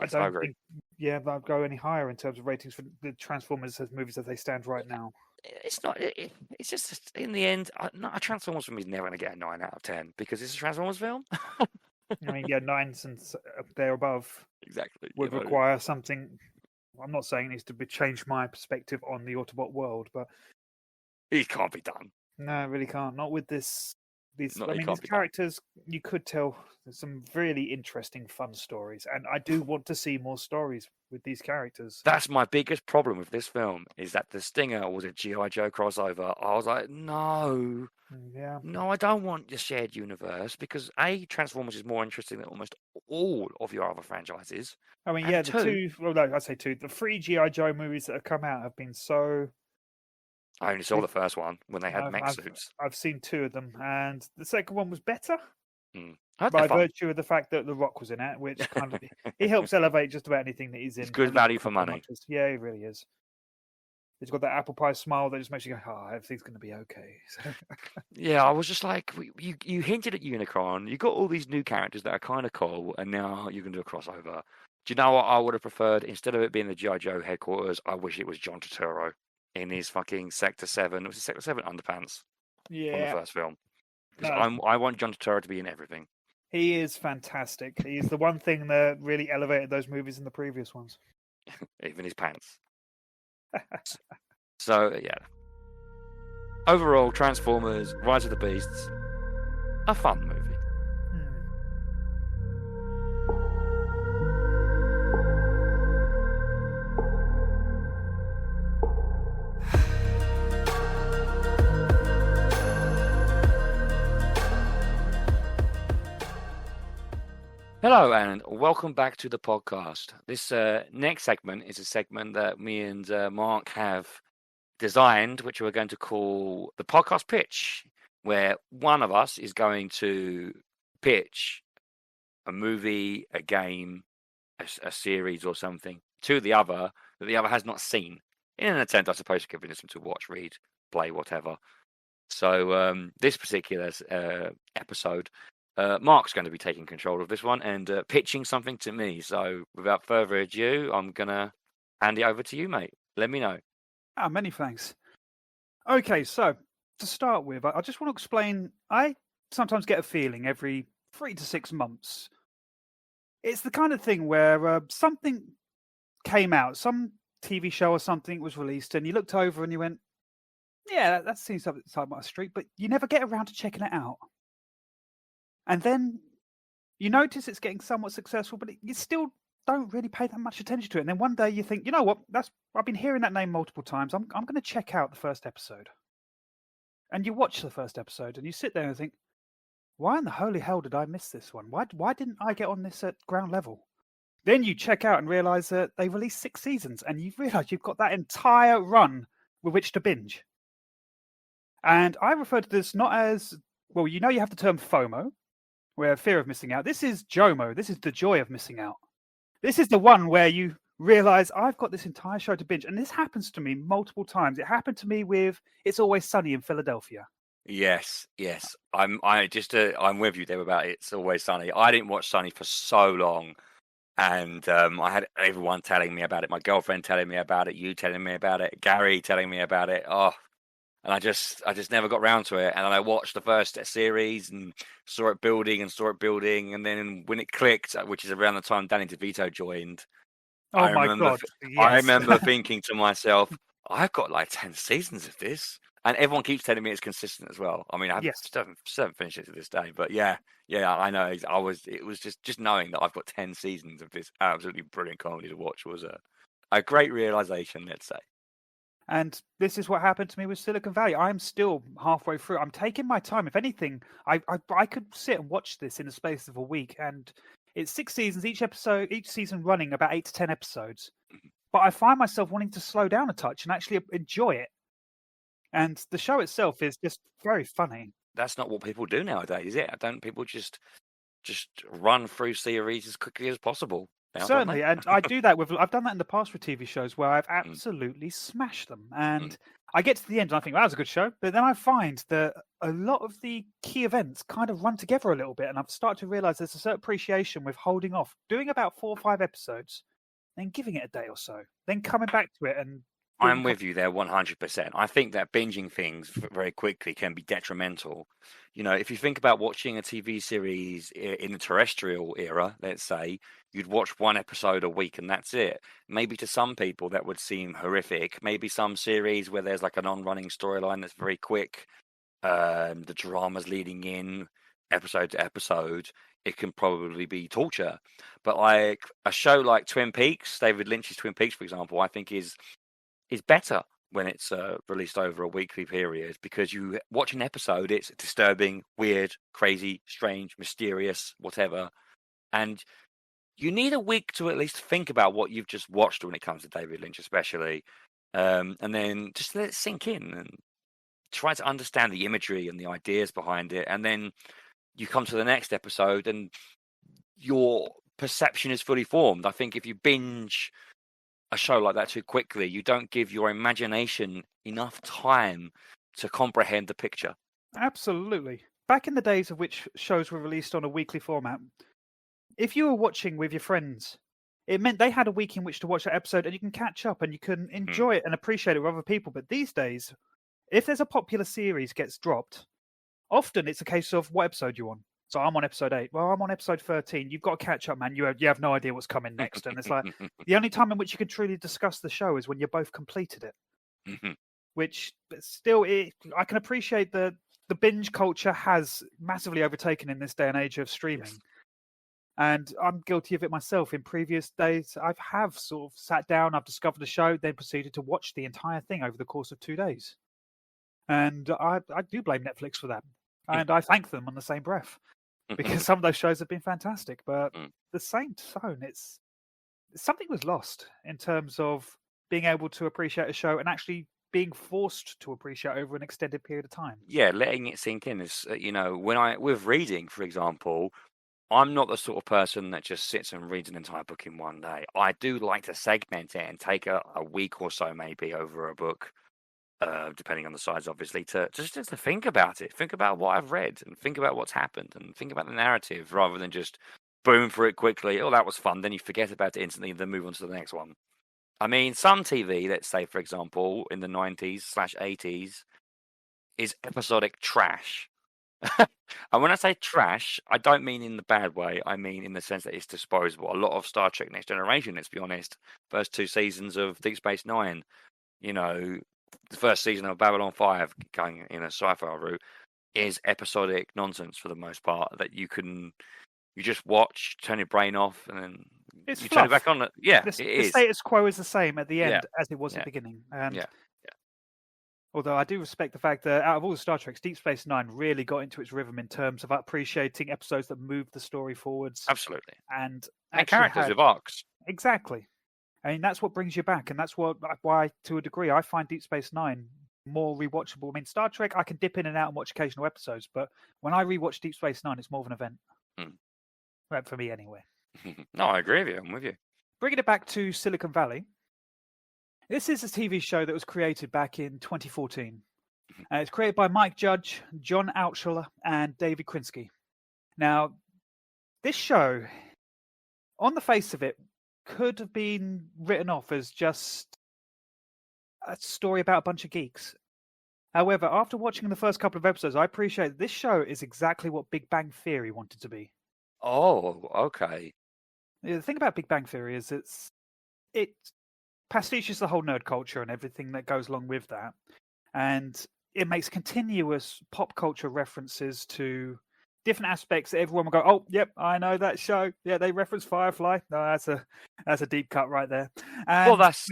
I don't think I'd go any higher in terms of ratings for the Transformers as movies as they stand right now. It's not. It's just in the end, a Transformers film is never going to get a 9 out of 10 because it's a Transformers film. I mean, 9s and there above exactly would require something. I'm not saying it needs to change my perspective on the Autobot world, but it can't be done. No, it really can't. Not with this. These characters, you could tell there's some really interesting, fun stories, and I do want to see more stories with these characters. That's my biggest problem with this film, is that the Stinger was a G.I. Joe crossover. I was like, no, I don't want the shared universe, because Transformers is more interesting than almost all of your other franchises. I mean, I'd say two. The 3 G.I. Joe movies that have come out have been so... I only saw the first one when they had mech suits. I've seen 2 of them, and the second one was better by virtue of the fact that The Rock was in it, which kind of he helps elevate just about anything that he's in. It's good value for money. Yeah, he really is. He's got that apple pie smile that just makes you go, "Oh, everything's going to be okay." Yeah, I was just like, you hinted at Unicron. You got all these new characters that are kind of cool, and now you can do a crossover. Do you know what I would have preferred? Instead of it being the G.I. Joe headquarters, I wish it was John Turturro in his fucking Sector 7. It was Sector 7 underpants from the first film. Because I want John Turturro to be in everything. He is fantastic. He's the one thing that really elevated those movies in the previous ones. Even his pants. So, yeah. Overall, Transformers, Rise of the Beasts, a fun movie. Hello and welcome back to the podcast. This next segment is a segment that me and Mark have designed, which we're going to call the podcast pitch, where one of us is going to pitch a movie, a game, a series or something to the other that the other has not seen, in an attempt, I suppose, to convince them to watch, read, play, whatever. So this particular episode, Mark's going to be taking control of this one and pitching something to me. So without further ado, I'm going to hand it over to you, mate. Let me know. Many thanks. Okay, so to start with, I just want to explain, I sometimes get a feeling every 3 to 6 months. It's the kind of thing where something came out, some TV show or something was released, and you looked over and you went, yeah, that seems up my street, but you never get around to checking it out. And then you notice it's getting somewhat successful, but you still don't really pay that much attention to it. And then one day you think, you know what? I've been hearing that name multiple times. I'm going to check out the first episode. And you watch the first episode and you sit there and think, why in the holy hell did I miss this one? Why didn't I get on this at ground level? Then you check out and realize that they released 6 seasons, and you realize you've got that entire run with which to binge. And I refer to this not as, well, you have the term FOMO, where fear of missing out. This is JOMO. This is the joy of missing out. This is the one where you realize I've got this entire show to binge. And this happens to me multiple times. It happened to me with It's Always Sunny in Philadelphia. Yes. I'm with you there about It's Always Sunny. I didn't watch Sunny for so long, and I had everyone telling me about it. My girlfriend telling me about it. You telling me about it. Gary telling me about it. Oh, and I just never got round to it. And then I watched the first series and saw it building, and then when it clicked, which is around the time Danny DeVito joined, Oh my God! Yes. I remember thinking to myself, I've got like 10 seasons of this. And everyone keeps telling me it's consistent as well. I mean, I still haven't finished it to this day, but yeah, I know. It was just knowing that I've got 10 seasons of this absolutely brilliant comedy to watch was a great realization, let's say. And this is what happened to me with Silicon Valley. I'm still halfway through. I'm taking my time. If anything, I could sit and watch this in the space of a week. And it's 6 seasons, each season running about 8 to 10 episodes. But I find myself wanting to slow down a touch and actually enjoy it. And the show itself is just very funny. That's not what people do nowadays, is it? Don't people just run through series as quickly as possible? Now, certainly, and I do that I've done that in the past with TV shows where I've absolutely smashed them. And I get to the end and I think, well, that was a good show. But then I find that a lot of the key events kind of run together a little bit. And I've started to realize there's a certain appreciation with holding off, doing about 4 or 5 episodes, then giving it a day or so, then coming back to it. And I'm with you there 100%. I think that binging things very quickly can be detrimental. You know, if you think about watching a TV series in the terrestrial era, let's say, you'd watch 1 episode a week and that's it. Maybe to some people that would seem horrific. Maybe some series where there's like an on-running storyline that's very quick, the drama's leading in episode to episode, it can probably be torture. But like a show like Twin Peaks, David Lynch's Twin Peaks, for example, I think is better when it's released over a weekly period, because you watch an episode, it's disturbing, weird, crazy, strange, mysterious, whatever. And you need a week to at least think about what you've just watched when it comes to David Lynch, especially. And then just let it sink in and try to understand the imagery and the ideas behind it. And then you come to the next episode and your perception is fully formed. I think if you binge a show like that too quickly, you don't give your imagination enough time to comprehend the picture. Absolutely. Back in the days of which shows were released on a weekly format, if you were watching with your friends, it meant they had a week in which to watch that episode and you can catch up and you can enjoy it and appreciate it with other people. But these days, if there's a popular series gets dropped, often it's a case of what episode you're on. So I'm on episode 8. Well, I'm on episode 13. You've got to catch up, man. You have no idea what's coming next. And it's like the only time in which you can truly discuss the show is when you both completed it. Which still, I can appreciate the binge culture has massively overtaken in this day and age of streaming. Yes. And I'm guilty of it myself. In previous days, I have sort of sat down, I've discovered a show, then proceeded to watch the entire thing over the course of 2 days. And I do blame Netflix for that. And I thank them on the same breath. Because some of those shows have been fantastic, but the same tone, it's something was lost in terms of being able to appreciate a show and actually being forced to appreciate over an extended period of time. Yeah, letting it sink in is, with reading, for example, I'm not the sort of person that just sits and reads an entire book in one day. I do like to segment it and take a week or so maybe over a book. Depending on the size, obviously, to think about it, think about what I've read, and think about what's happened, and think about the narrative, rather than just boom through it quickly. Oh, that was fun. Then you forget about it instantly, and then move on to the next one. I mean, some TV, let's say, for example, in the 90s/80s, is episodic trash. And when I say trash, I don't mean in the bad way. I mean in the sense that it's disposable. A lot of Star Trek Next Generation, let's be honest, first 2 seasons of Deep Space Nine, the first season of Babylon 5, going in a sci-fi route, is episodic nonsense for the most part, that you just watch, turn your brain off, and then you turn it back on. Yeah, the status quo is the same at the end as it was at the beginning. And although I do respect the fact that out of all the Star Treks, Deep Space Nine really got into its rhythm in terms of appreciating episodes that moved the story forwards. Absolutely. And characters with arcs. Exactly. I mean, that's what brings you back, and that's why, to a degree, I find Deep Space Nine more rewatchable. I mean, Star Trek, I can dip in and out and watch occasional episodes, but when I rewatch Deep Space Nine, it's more of an event. Right, for me, anyway. No, I agree with you. I'm with you. Bringing it back to Silicon Valley, this is a TV show that was created back in 2014. It's created by Mike Judge, John Altshuler, and David Krinsky. Now, this show, on the face of it, could have been written off as just a story about a bunch of geeks. However, after watching the first couple of episodes, I appreciate that this show is exactly what Big Bang Theory wanted to be. Oh, okay. The thing about Big Bang Theory is it pastiches the whole nerd culture and everything that goes along with that. And it makes continuous pop culture references to different aspects that everyone will go, oh, yep, I know that show. Yeah, they reference Firefly. No, that's a deep cut right there. And, well, that's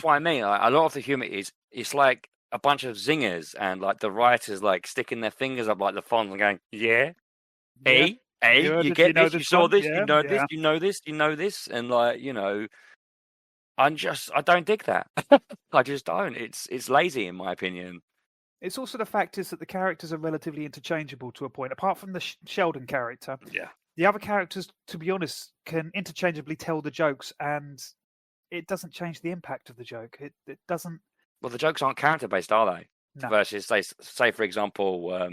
what I mean. Like, a lot of the humor it's like a bunch of zingers, and like the writers like sticking their fingers up like the font and going, yeah. You get this, you saw this, you know this, you know this, you know this, and like, you know, I don't dig that. I just don't. It's lazy in my opinion. It's also the fact is that the characters are relatively interchangeable to a point. Apart from the Sheldon character, the other characters, to be honest, can interchangeably tell the jokes, and it doesn't change the impact of the joke. It doesn't. Well, the jokes aren't character based, are they? No. Versus, say for example,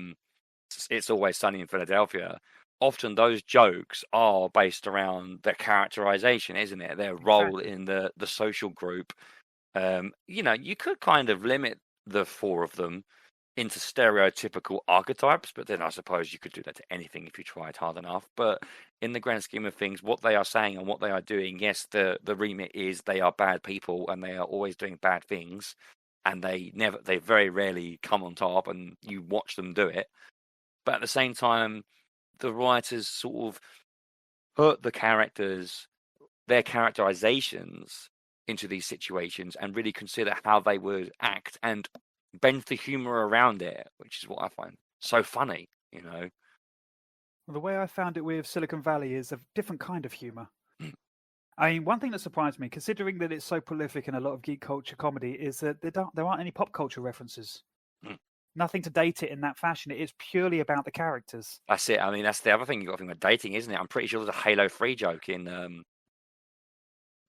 It's Always Sunny in Philadelphia. Often those jokes are based around their characterization, isn't it? Their role in the social group. You know, you could kind of limit the four of them into stereotypical archetypes, but then I suppose you could do that to anything if you tried hard enough. But in the grand scheme of things, what they are saying and what they are doing, yes, the remit is they are bad people and they are always doing bad things, and they very rarely come on top, and you watch them do it. But at the same time, the writers sort of put the characters, their characterizations into these situations and really consider how they would act and bend the humor around it, which is what I find so funny, you know. Well, the way I found it with Silicon Valley is a different kind of humor. I mean, one thing that surprised me, considering that it's so prolific in a lot of geek culture comedy, is that there aren't any pop culture references. Nothing to date it in that fashion. It is purely about the characters. That's it. I mean, that's the other thing you've got to think about dating, isn't it? I'm pretty sure there's a Halo 3 joke in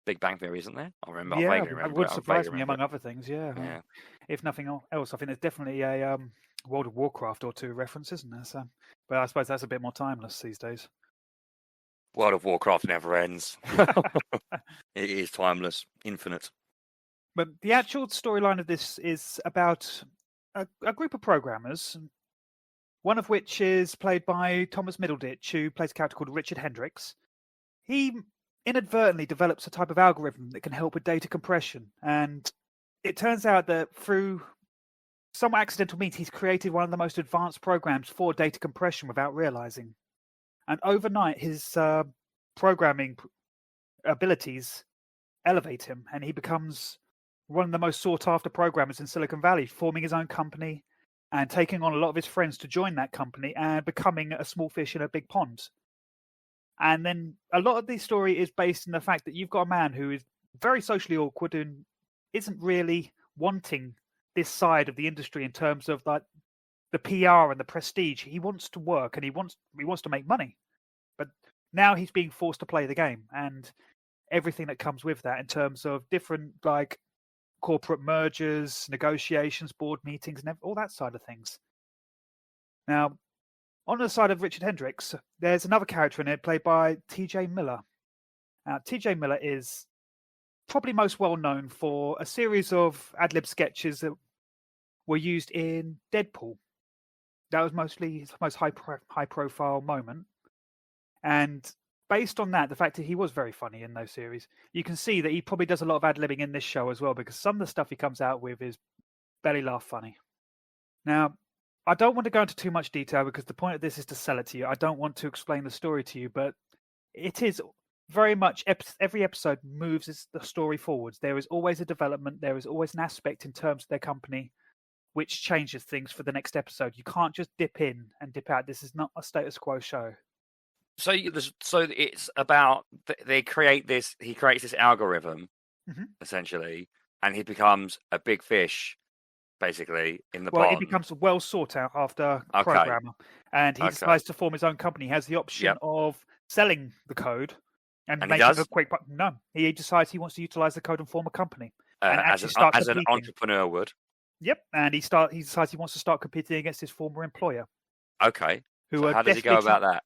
Big Bang Theory, isn't there? I remember. Yeah, I vaguely remember. It would surprise me, among other things, yeah. If nothing else, I think there's definitely a World of Warcraft or two reference, isn't there? So, but I suppose that's a bit more timeless these days. World of Warcraft never ends. It is timeless, infinite. But the actual storyline of this is about a group of programmers, one of which is played by Thomas Middleditch, who plays a character called Richard Hendricks. He inadvertently develops a type of algorithm that can help with data compression, and it turns out that through some accidental means, he's created one of the most advanced programs for data compression without realizing. And overnight, his programming abilities elevate him, and he becomes one of the most sought-after programmers in Silicon Valley, forming his own company and taking on a lot of his friends to join that company and becoming a small fish in a big pond. And then a lot of the story is based in the fact that you've got a man who is very socially awkward and isn't really wanting this side of the industry in terms of like the PR and the prestige. He wants to work and he wants to make money. But now he's being forced to play the game and everything that comes with that in terms of different like corporate mergers, negotiations, board meetings, and all that side of things. Now, on the side of Richard Hendricks, there's another character in it played by T.J. Miller. Now, T.J. Miller is probably most well known for a series of ad-lib sketches that were used in Deadpool. That was mostly his most high-profile moment. And based on that, the fact that he was very funny in those series, you can see that he probably does a lot of ad-libbing in this show as well, because some of the stuff he comes out with is belly laugh funny. Now, I don't want to go into too much detail because the point of this is to sell it to you. I don't want to explain the story to you, but it is very much every episode moves the story forwards. There is always a development. There is always an aspect in terms of their company which changes things for the next episode. You can't just dip in and dip out. This is not a status quo show. So it's about he creates this algorithm essentially, and he becomes a big fish, basically, in the Well, he pond. becomes a well sought out after Okay. programmer, and he Okay. decides to form his own company. He has the option Yep. of selling the code and And he making does? a quick. No, he decides he wants to utilize the code and form a company and as actually start an competing. entrepreneur would. Yep, and he decides he wants to start competing against his former employer. Okay. Who So are how does he go definitely about that?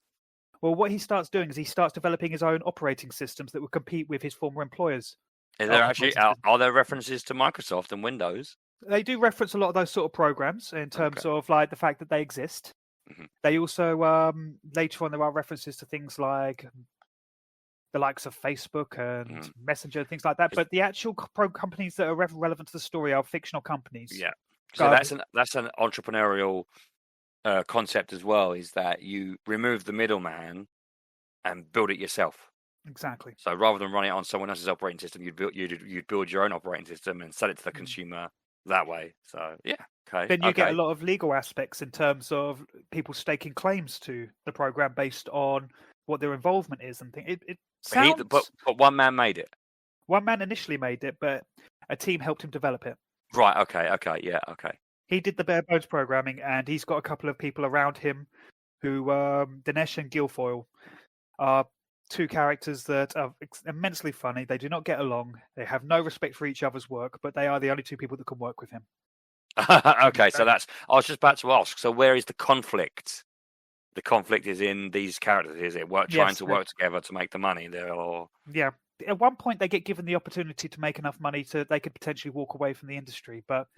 Well, what he starts doing is he starts developing his own operating systems that will compete with his former employers. Is there actually are there references to Microsoft and Windows? They do reference a lot of those sort of programs in terms of like the fact that they exist. They also later on there are references to things like the likes of Facebook and Messenger, things like that. But the actual companies that are relevant to the story are fictional companies. Yeah. So that's an entrepreneurial concept as well. Is that you remove the middleman and build it yourself. Exactly. So rather than running it on someone else's operating system, you'd build your own operating system and sell it to the consumer that way. So yeah, okay. Then you get a lot of legal aspects in terms of people staking claims to the program based on what their involvement is and things. It sounds. But one man made it. One man initially made it, but a team helped him develop it. Right. Okay. Yeah. Okay. He did the bare bones programming, and he's got a couple of people around him who, Dinesh and Guilfoyle, are two characters that are immensely funny. They do not get along. They have no respect for each other's work, but they are the only two people that can work with him. Okay, so I was just about to ask. So where is the conflict? The conflict is in these characters. Is it trying to work together to make the money there, or yeah? At one point, they get given the opportunity to make enough money they could potentially walk away from the industry. But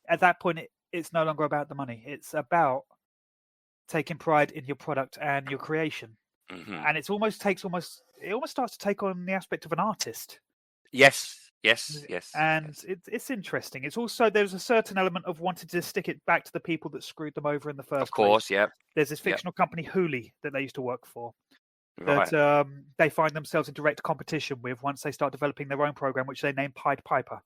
at that point, it's no longer about the money. It's about taking pride in your product and your creation. And it almost starts to take on the aspect of an artist. Yes. And it's interesting. It's also there's a certain element of wanting to stick it back to the people that screwed them over in the first place. Of course, yeah. There's this fictional company, Hooli, that they used to work for. That they find themselves in direct competition with once they start developing their own program, which they name Pied Piper.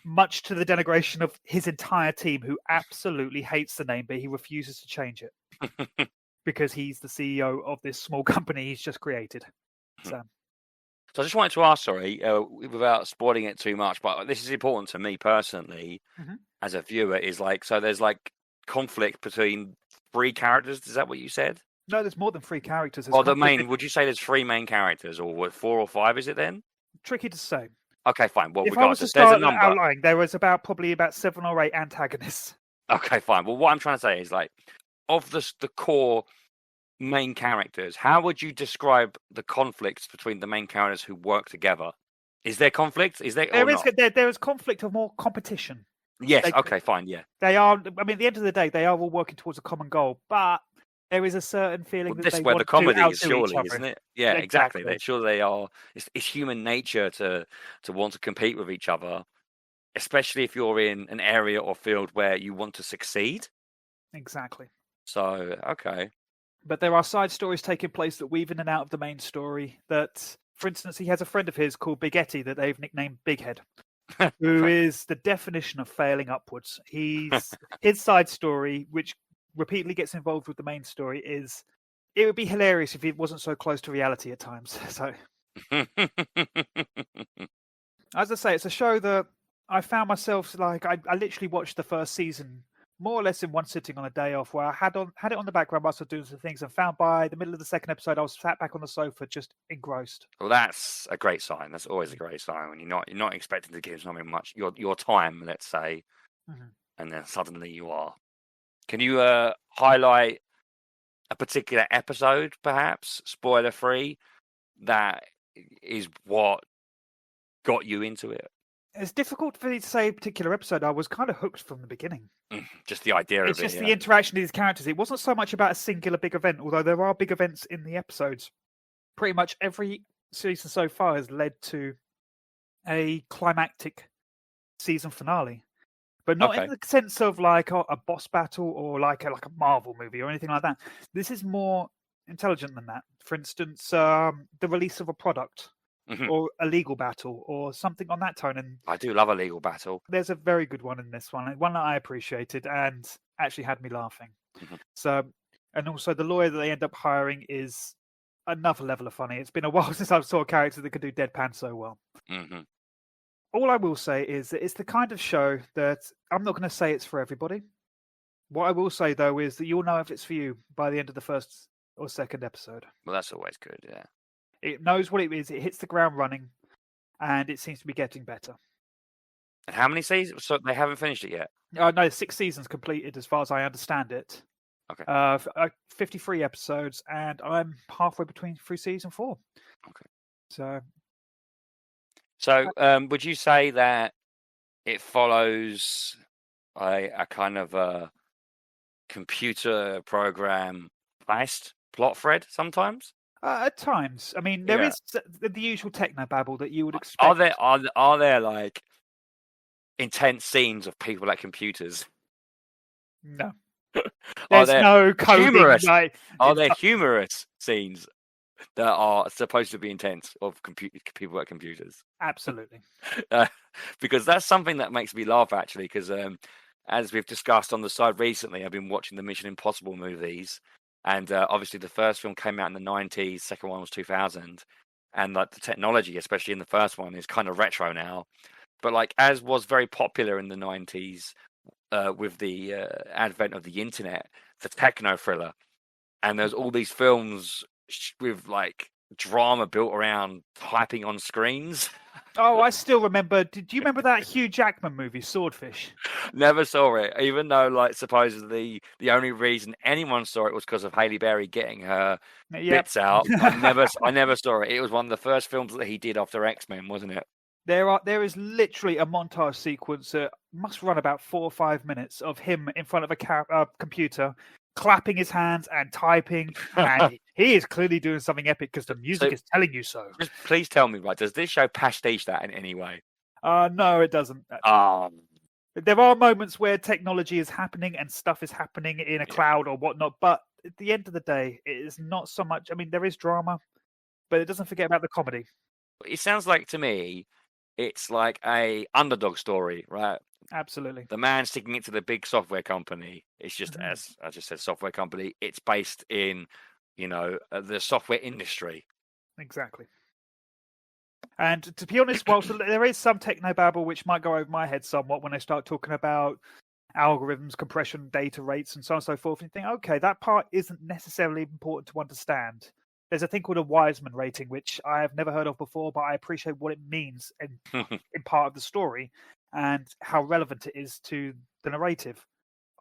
Much to the denigration of his entire team, who absolutely hates the name, but he refuses to change it. Because he's the CEO of this small company he's just created. So I just wanted to ask, sorry, without spoiling it too much, but this is important to me personally as a viewer, is so there's conflict between 3 characters. Is that what you said? No, there's more than 3 characters. Would you say there's 3 main characters, or 4 or 5, is it then? Tricky to say. Okay, fine. Well, if I was to start outlining, there was probably about 7 or 8 antagonists. Okay, fine. Well, what I'm trying to say is of the core main characters, how would you describe the conflicts between the main characters who work together? Is there conflict? There is conflict of more competition. Yes. Okay. Fine. Yeah. They are. I mean, at the end of the day, they are all working towards a common goal, but there is a certain feeling that this they is where want the comedy to is, surely, isn't it? Yeah. Exactly. They're sure they are. It's human nature to want to compete with each other, especially if you're in an area or field where you want to succeed. Exactly. So, okay. But there are side stories taking place that weave in and out of the main story. That, for instance, he has a friend of his called Big Etty that they've nicknamed Big Head, who is the definition of failing upwards. His side story, which repeatedly gets involved with the main story, it would be hilarious if it wasn't so close to reality at times. So, as I say, it's a show that I found myself I literally watched the first season more or less in one sitting on a day off, where I had it on the background whilst I was doing some things, and found by the middle of the second episode I was sat back on the sofa just engrossed. Well, that's a great sign. That's always a great sign when you're not expecting to give something much your time, let's say, and then suddenly you are. Can you highlight a particular episode, perhaps spoiler free, that is what got you into it? It's difficult for me to say a particular episode. I was kind of hooked from the beginning. Just the idea of it. It's just the interaction of these characters. It wasn't so much about a singular big event, although there are big events in the episodes. Pretty much every season so far has led to a climactic season finale. But not in the sense of a boss battle or like a Marvel movie or anything like that. This is more intelligent than that. For instance, the release of a product. Or a legal battle, or something on that tone. And I do love a legal battle. There's a very good one in this one that I appreciated and actually had me laughing. So, and also the lawyer that they end up hiring is another level of funny. It's been a while since I saw a character that could do deadpan so well. all I will say is that it's the kind of show that I'm not going to say it's for everybody. What I will say, though, is that you'll know if it's for you by the end of the first or second episode. Well, that's always good, yeah. It knows what it is. It hits the ground running, and it seems to be getting better. And how many seasons? So they haven't finished it yet? No, 6 seasons completed, as far as I understand it. Okay. 53 episodes, and I'm halfway through season 4. Okay. So, would you say that it follows a kind of a computer program based plot thread sometimes? At times, I mean, there is the usual technobabble that you would expect. Are there like intense scenes of people at computers? No. There's no coding. Humorous? Are there humorous scenes that are supposed to be intense of people at computers? Absolutely. Because that's something that makes me laugh, actually, because as we've discussed on the side recently, I've been watching the Mission Impossible movies, and obviously the first film came out in the 90s, second one was 2000, and like the technology, especially in the first one, is kind of retro now. But like as was very popular in the 90s with the advent of the internet, the techno thriller, and there's all these films with like drama built around typing on screens. Oh, I still remember. Did you remember that Hugh Jackman movie, Swordfish? Never saw it, even though, like, supposedly the only reason anyone saw it was because of Halle Berry getting her bits out. I never saw it. It was one of the first films that he did after X-Men, wasn't it? There is literally a montage sequence that must run about 4 or 5 minutes of him in front of a computer, clapping his hands and typing, and he is clearly doing something epic because the music is telling you so. Just please tell me, right? Does this show pastiche that in any way? No, it doesn't. There are moments where technology is happening and stuff is happening in a cloud or whatnot, but at the end of the day, it is not so much. I mean, there is drama, but it doesn't forget about the comedy. It sounds like to me, it's like a underdog story, right? Absolutely. The man sticking it to the big software company. It's just, as I just said, software company. It's based in, the software industry. Exactly. And to be honest, whilst there is some technobabble which might go over my head somewhat when I start talking about algorithms, compression, data rates, and so on and so forth, and you think, okay, that part isn't necessarily important to understand. There's a thing called a Wiseman rating, which I have never heard of before, but I appreciate what it means in part of the story and how relevant it is to the narrative.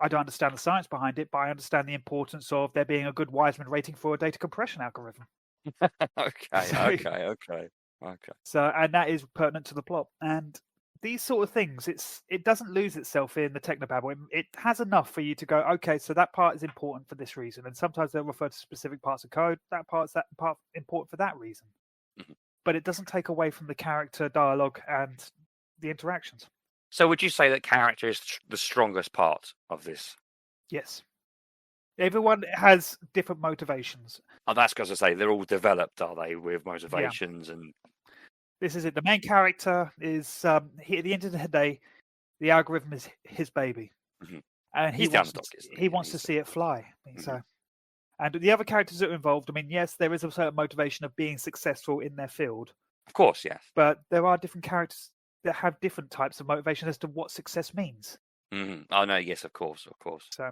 I don't understand the science behind it, but I understand the importance of there being a good Wiseman rating for a data compression algorithm. Okay. So, and that is pertinent to the plot. And these sort of things, it doesn't lose itself in the technobabble. It has enough for you to go, okay, so that part is important for this reason. And sometimes they'll refer to specific parts of code. That part important for that reason. But it doesn't take away from the character dialogue and the interactions. So would you say that character is the strongest part of this? Yes. Everyone has different motivations. Oh, that's because I say they're all developed, are they, with motivations and... This is it. The main character is he, at the end of the day, the algorithm is his baby, and he wants to see it fly. So, and the other characters that are involved, I mean, yes, there is a certain motivation of being successful in their field. Of course, yes. But there are different characters that have different types of motivation as to what success means. Oh no, yes, of course. So,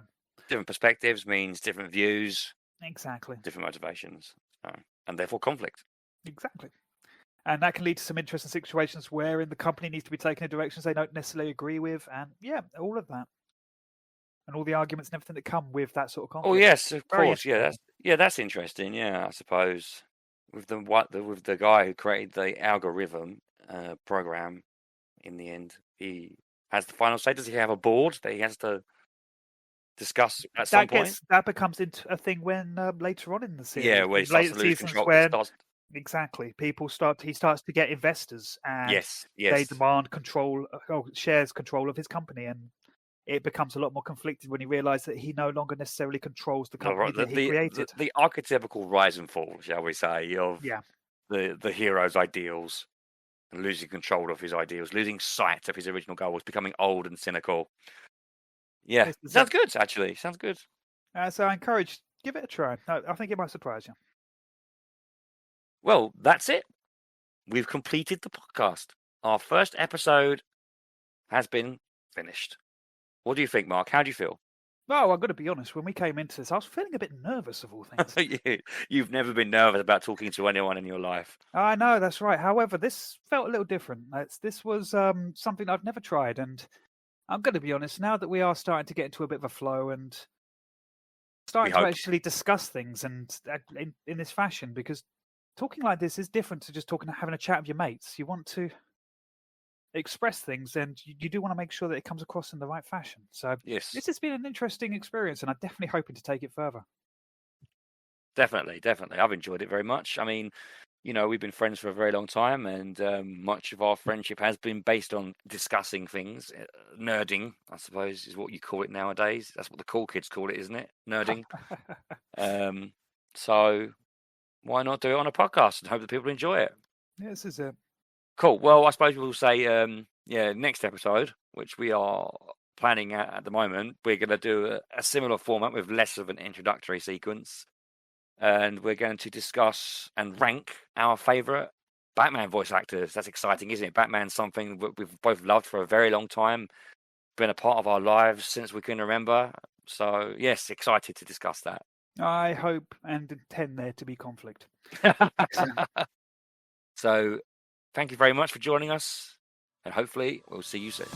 different perspectives means different views. Exactly. Different motivations, and therefore conflict. Exactly. And that can lead to some interesting situations wherein the company needs to be taken in directions they don't necessarily agree with, and all of that, and all the arguments and everything that come with that sort of conflict. Oh yes, of course, that's interesting. Yeah, I suppose with the guy who created the algorithm program, in the end, he has the final say. Does he have a board that he has to discuss at some point? That becomes into a thing when later on in the series, where he starts to lose control. Exactly. He starts to get investors, and yes. they demand shares control of his company, and it becomes a lot more conflicted when he realizes that he no longer necessarily controls the company that he created. The archetypical rise and fall, shall we say, of the hero's ideals, and losing control of his ideals, losing sight of his original goals, becoming old and cynical. Yeah, sounds good, actually. Sounds good. So I encourage, give it a try. I think it might surprise you. Well, that's it. We've completed the podcast. our first episode has been finished. What do you think, Mark? How do you feel? Well, I've got to be honest. When we came into this, I was feeling a bit nervous of all things. You've never been nervous about talking to anyone in your life. I know, that's right. However, this felt a little different. This was something I've never tried, and I'm going to be honest. Now that we are starting to get into a bit of a flow and starting to actually discuss things and in this fashion, because talking like this is different to just having a chat with your mates. You want to express things, and you do want to make sure that it comes across in the right fashion. So Yes, this has been an interesting experience, and I'm definitely hoping to take it further. Definitely. I've enjoyed it very much. I mean, we've been friends for a very long time, and much of our friendship has been based on discussing things. Nerding, I suppose, is what you call it nowadays. That's what the cool kids call it, isn't it? Nerding. So why not do it on a podcast and hope that people enjoy it? Yeah, this is it. Cool. Well, I suppose we'll say, next episode, which we are planning at the moment, we're going to do a similar format with less of an introductory sequence. And we're going to discuss and rank our favourite Batman voice actors. That's exciting, isn't it? Batman's something we've both loved for a very long time, been a part of our lives since we can remember. So, yes, excited to discuss that. I hope and intend there to be conflict. So, thank you very much for joining us, and hopefully we'll see you soon.